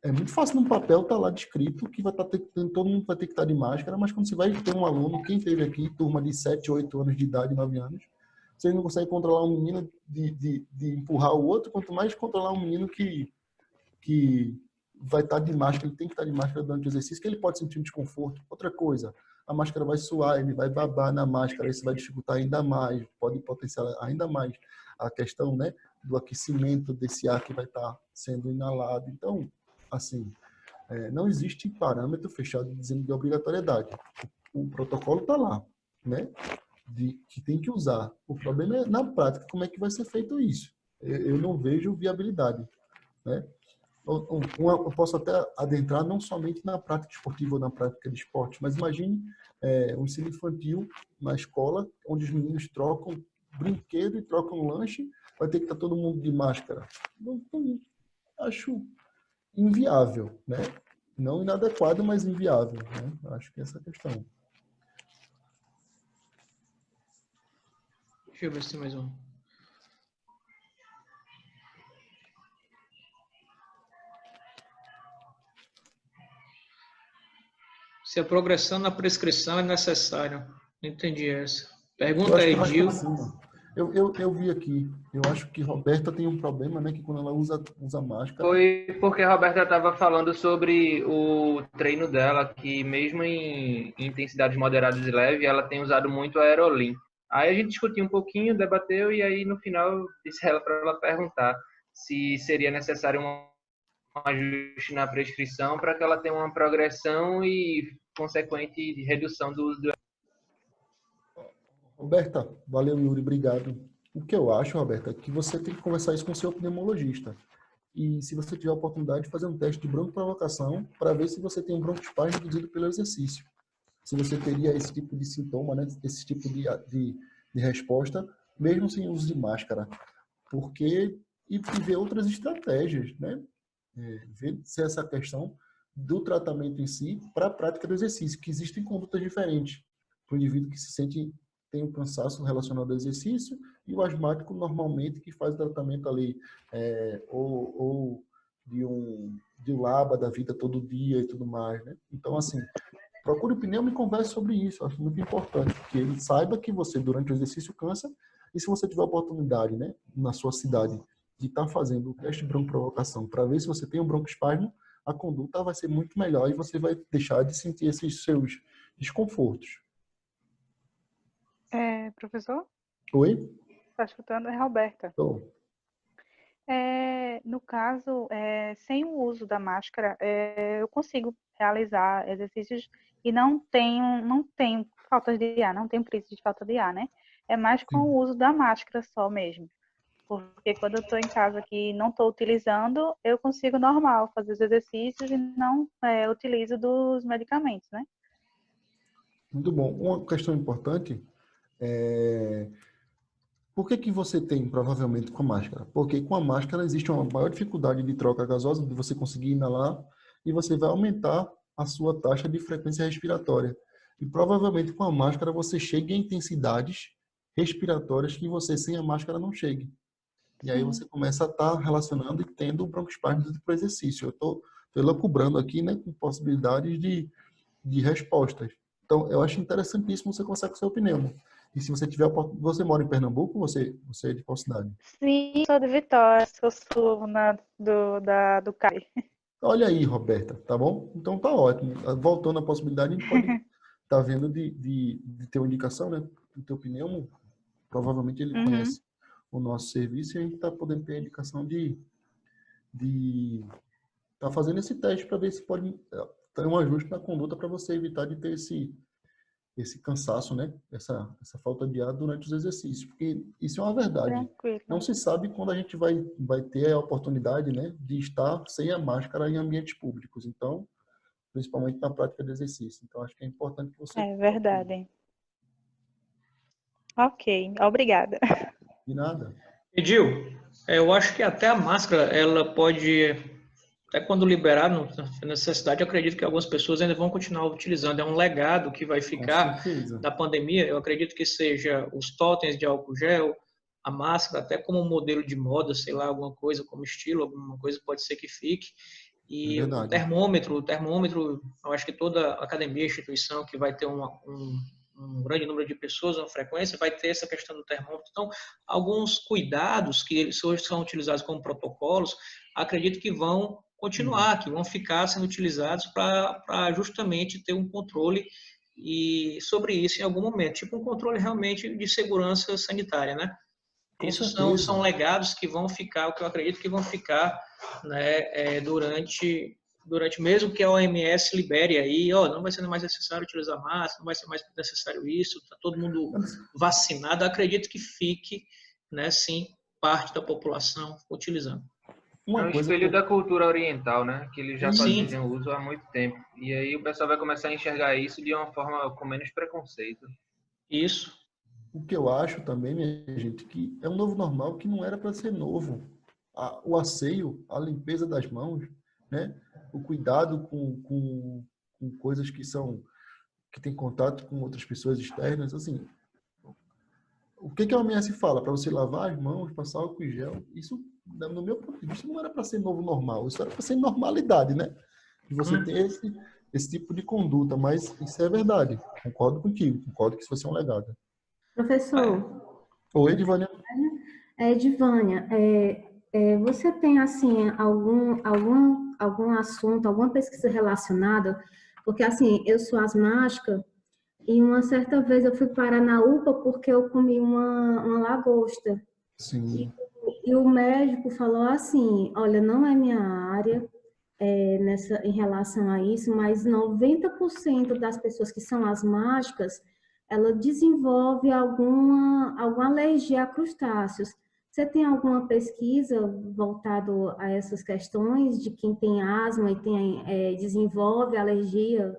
é muito fácil no papel estar lá descrito que todo mundo vai ter que estar de máscara, mas quando você vai ter um aluno, quem teve aqui, turma de 7, 8 anos de idade, 9 anos, você não consegue controlar um menino de empurrar o outro, quanto mais controlar um menino que vai estar de máscara, ele tem que estar de máscara durante o exercício, que ele pode sentir um desconforto. Outra coisa, a máscara vai suar, ele vai babar na máscara, isso vai dificultar ainda mais, pode potencializar ainda mais a questão, né, do aquecimento desse ar que vai estar sendo inalado. Então, assim, não existe parâmetro fechado dizendo de obrigatoriedade. O protocolo está lá, né, que tem que usar. O problema é, na prática, como é que vai ser feito isso. Eu não vejo viabilidade, né. Eu posso até adentrar não somente na prática esportiva ou na prática de esporte, mas imagine um ensino infantil na escola, onde os meninos trocam brinquedo e trocam lanche, vai ter que estar todo mundo de máscara. Então, acho inviável, né? Não inadequado, mas inviável, né? Acho que essa é a questão. Deixa eu ver se tem mais um. Se a progressão na prescrição é necessária. Não entendi essa. Eu Pergunta acho aí, que mais Gil. pra cima. Eu vi aqui. Eu acho que Roberta tem um problema, né? Que quando ela usa máscara. Foi porque a Roberta estava falando sobre o treino dela, que mesmo em intensidades moderadas e leves, ela tem usado muito a aerolim. Aí a gente discutiu um pouquinho, debateu, e aí no final eu disse ela para ela perguntar se seria necessário um ajuste na prescrição para que ela tenha uma progressão e consequente redução do uso do. Roberta, valeu, Yuri, obrigado. O que eu acho, Roberta, é que você tem que conversar isso com o seu pneumologista. E se você tiver a oportunidade de fazer um teste de broncoprovocação para ver se você tem um broncoespasmo reduzido pelo exercício. Se você teria esse tipo de sintoma, né? Esse tipo de resposta, mesmo sem uso de máscara. Porque, e ver outras estratégias, né? Ver se essa questão do tratamento em si para a prática do exercício, que existem condutas diferentes. Para o indivíduo que se sente, tem um cansaço relacionado ao exercício, e o asmático, normalmente, que faz o tratamento ali, ou de um LABA da vida todo dia e tudo mais, né? Então, assim, procure o pneu e converse sobre isso. Acho muito importante, porque ele saiba que você, durante o exercício, cansa, e se você tiver oportunidade, né, na sua cidade, de estar fazendo o teste de broncoprovocação para ver se você tem um broncoespasmo, a conduta vai ser muito melhor e você vai deixar de sentir esses seus desconfortos. Professor, Oi? está escutando? É Roberta. Tô. No caso, sem o uso da máscara, eu consigo realizar exercícios e não tenho falta de ar, não tenho crise de falta de ar, né? É mais com o uso da máscara só mesmo. Porque quando eu estou em casa aqui e não estou utilizando, eu consigo normal fazer os exercícios e não utilizo dos medicamentos, né? Muito bom. Uma questão importante por que você tem, provavelmente, com a máscara? Porque com a máscara existe uma maior dificuldade de troca gasosa, de você conseguir inalar, e você vai aumentar a sua taxa de frequência respiratória. E provavelmente com a máscara você chega em intensidades respiratórias que você sem a máscara não chegue. E aí você começa a estar relacionando e tendo broncoespasmo para o exercício. Eu estou elucubrando aqui, né, com possibilidades de respostas. Então, eu acho interessantíssimo você conversar com o seu pneumo. E se você tiver, você mora em Pernambuco, você é de qual cidade? Sim, sou de Vitória, sou sul do CAI. Olha aí, Roberta, tá bom? Então tá ótimo. Voltando à possibilidade, a gente pode estar vendo de ter uma indicação, né? O teu pneumo, provavelmente ele conhece o nosso serviço e a gente está podendo ter a indicação de estar fazendo esse teste para ver se pode ter um ajuste na conduta para você evitar de ter esse cansaço, né? Essa falta de ar durante os exercícios, porque isso é uma verdade. Tranquilo. Não se sabe quando a gente vai ter a oportunidade, né, de estar sem a máscara em ambientes públicos. Então, principalmente na prática de exercício. Então, acho que é importante que você... É verdade. Ok, obrigada. De nada. Edil, eu acho que até a máscara, ela pode, até quando liberar na necessidade, eu acredito que algumas pessoas ainda vão continuar utilizando. É um legado que vai ficar da pandemia. Eu acredito que seja os totens de álcool gel, a máscara, até como modelo de moda, sei lá, alguma coisa, como estilo, alguma coisa pode ser que fique. E o termômetro, eu acho que toda academia, instituição que vai ter um grande número de pessoas, uma frequência, vai ter essa questão do termômetro. Então, alguns cuidados que eles hoje são utilizados como protocolos, acredito que vão continuar, que vão ficar sendo utilizados para justamente ter um controle sobre isso em algum momento, tipo um controle realmente de segurança sanitária, né? Isso são legados que vão ficar, o que eu acredito que vão ficar, né, durante mesmo que a OMS libere aí, não vai ser mais necessário utilizar máscara, não vai ser mais necessário isso, está todo mundo vacinado, acredito que fique, né, sim, parte da população utilizando. É um espelho da cultura oriental, né, que eles já faziam uso há muito tempo, e aí o pessoal vai começar a enxergar isso de uma forma com menos preconceito. Isso. O que eu acho também, minha gente, que é um novo normal que não era para ser novo. O asseio, a limpeza das mãos, né? O cuidado com coisas que tem contato com outras pessoas externas, assim. O que a OMS fala? Para você lavar as mãos, passar álcool em gel, isso, no meu ponto de vista, não era para ser novo normal, isso era para ser normalidade, né? De você ter esse tipo de conduta, mas isso é verdade. Concordo contigo, concordo que isso vai ser um legado. Professor, Oi, Edivânia. Edivânia, você tem, assim, algum assunto, alguma pesquisa relacionada? Porque, assim, eu sou asmática e uma certa vez eu fui parar na UPA porque eu comi uma lagosta. Sim, E o médico falou assim, olha, não é minha área em relação a isso, mas 90% das pessoas que são asmáticas, ela desenvolve alguma alergia a crustáceos. Você tem alguma pesquisa voltado a essas questões de quem tem asma e desenvolve alergia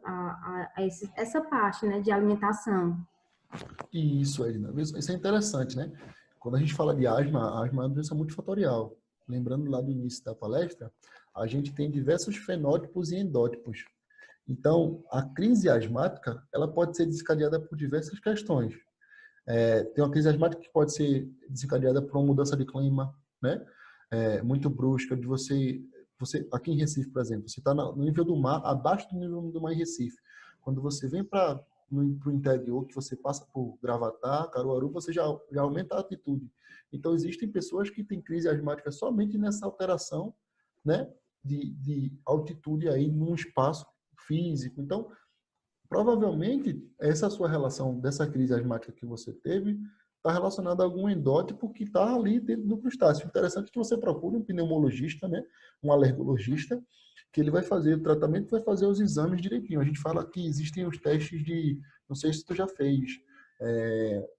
essa parte, né, de alimentação? isso, Edna. Isso é interessante, né? Quando a gente fala de asma, a asma é uma doença multifatorial. Lembrando lá do início da palestra, a gente tem diversos fenótipos e endótipos. Então, a crise asmática, ela pode ser desencadeada por diversas questões. Tem uma crise asmática que pode ser desencadeada por uma mudança de clima, né? Muito brusca, de você aqui em Recife, por exemplo, você está no nível do mar, abaixo do nível do mar em Recife. Quando você vem para o interior, que você passa por Gravatá, Caruaru, você já aumenta a altitude. Então, existem pessoas que têm crise asmática somente nessa alteração, né, de altitude aí num espaço físico. Então, provavelmente, essa sua relação dessa crise asmática que você teve está relacionada a algum endótipo que está ali dentro do crustáceo. Interessante que você procure um pneumologista, né, um alergologista, que ele vai fazer o tratamento, vai fazer os exames direitinho. A gente fala que existem os testes de, não sei se tu já fez,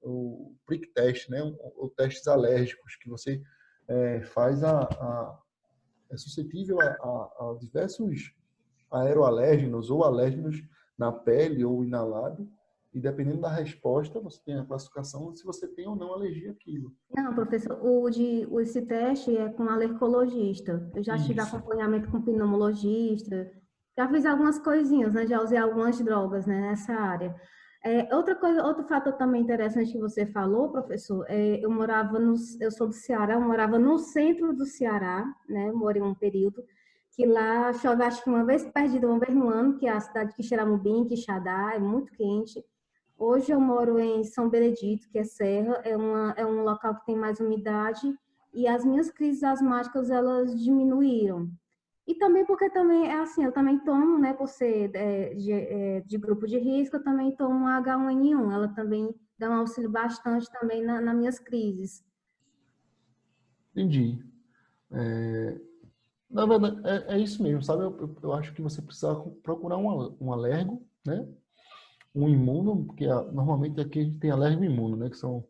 o prick test, né, ou testes alérgicos, que você faz é suscetível a diversos aeroalérgenos ou alérgenos na pele ou inalado, e dependendo da resposta, você tem a classificação se você tem ou não alergia àquilo. Não, professor, esse teste é com alergologista. Eu já tive Isso. acompanhamento com pneumologista, já fiz algumas coisinhas, né? Já usei algumas drogas, né, nessa área. Outro fator também interessante que você falou, professor, eu sou do Ceará, eu morava no centro do Ceará, né? Eu morei um período que lá chove, acho que uma vez perdida, uma vez no ano, que é a cidade de Quixeramobim, Quixadá, é muito quente. Hoje eu moro em São Benedito, que é serra, é um local que tem mais umidade e as minhas crises asmáticas, elas diminuíram. E também porque também é assim, eu também tomo, né, por ser de grupo de risco, eu também tomo H1N1, ela também dá um auxílio bastante também nas minhas crises. Entendi. Na verdade, é isso mesmo, sabe? Eu acho que você precisa procurar um alergo, né? Um imuno, porque normalmente aqui a gente tem alérgico e imuno, né? Que são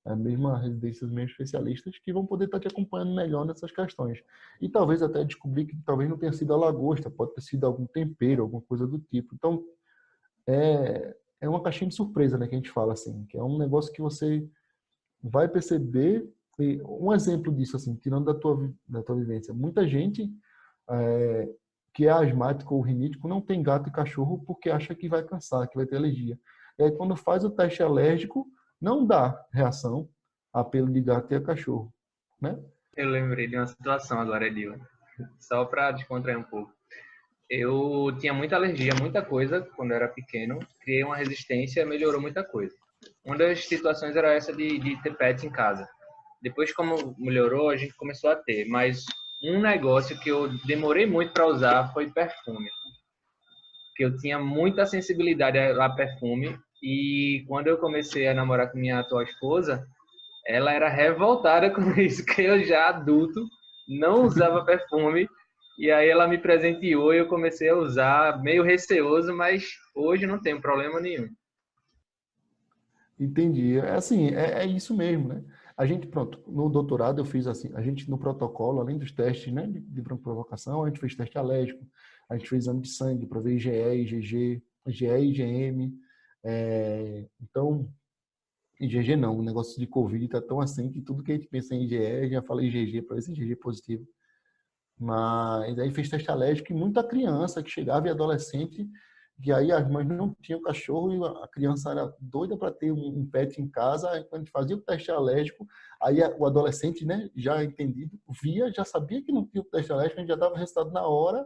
a mesma residência, os mesmos especialistas, que vão poder estar te acompanhando melhor nessas questões. E talvez até descobrir que talvez não tenha sido a lagosta, pode ter sido algum tempero, alguma coisa do tipo. Então, é uma caixinha de surpresa, né? Que a gente fala assim, que é um negócio que você vai perceber. E um exemplo disso, assim, tirando da tua vivência, muita gente que é asmático ou rinítico não tem gato e cachorro porque acha que vai cansar, que vai ter alergia. E aí, quando faz o teste alérgico, não dá reação a pelo de gato e a cachorro, né? Eu lembrei de uma situação agora, Edil, só para descontrair um pouco. Eu tinha muita alergia a muita coisa quando eu era pequeno, criei uma resistência e melhorou muita coisa. Uma das situações era essa de ter pet em casa. Depois, como melhorou, a gente começou a ter, mas um negócio que eu demorei muito para usar foi perfume. Que eu tinha muita sensibilidade a perfume e quando eu comecei a namorar com minha atual esposa, ela era revoltada com isso, que eu já adulto não usava perfume e aí ela me presenteou e eu comecei a usar, meio receoso, mas hoje não tem problema nenhum. Entendi. É assim, é isso mesmo, né? A gente, pronto, no doutorado eu fiz assim, a gente no protocolo, além dos testes, né, de provocação, a gente fez teste alérgico, a gente fez exame de sangue para ver IgE, IgG, IgE e IgM. Então, IgG não, o negócio de Covid tá tão assim que tudo que a gente pensa em IgE, já fala IgG para ver se IgG é positivo. Mas aí fez teste alérgico e muita criança que chegava e adolescente, que aí as mães não tinham cachorro e a criança era doida para ter um pet em casa. Aí quando a gente fazia o teste alérgico, aí o adolescente, né, já entendido, via, já sabia que não tinha o teste alérgico, a gente já dava resultado na hora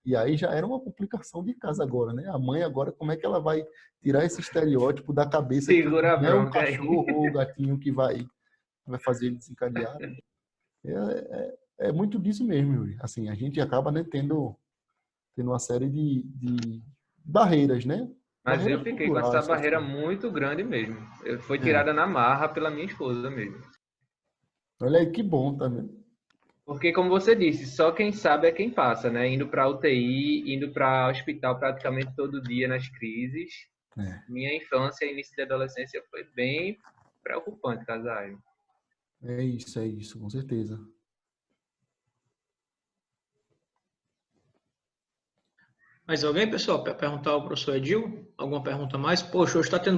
E aí já era uma complicação de casa agora, né? A mãe agora, como é que ela vai tirar esse estereótipo da cabeça que Segura a não é o bronca aí. cachorro ou o gatinho que vai fazer ele desencadear, né? É muito disso mesmo, Yuri. Assim, a gente acaba, né, tendo uma série de barreiras, né? Mas eu Barreiras fiquei com culturais, essa barreira sociais. muito grande mesmo. Foi tirada na marra pela minha esposa mesmo. Olha aí, que bom, tá vendo? Porque, como você disse, só quem sabe é quem passa, né? Indo para UTI, indo para hospital praticamente todo dia nas crises. Minha infância e início da adolescência foi bem preocupante, Casaio. É isso, com certeza. Mais alguém, pessoal, para perguntar ao professor Edil? Alguma pergunta a mais? Poxa, hoje está tendo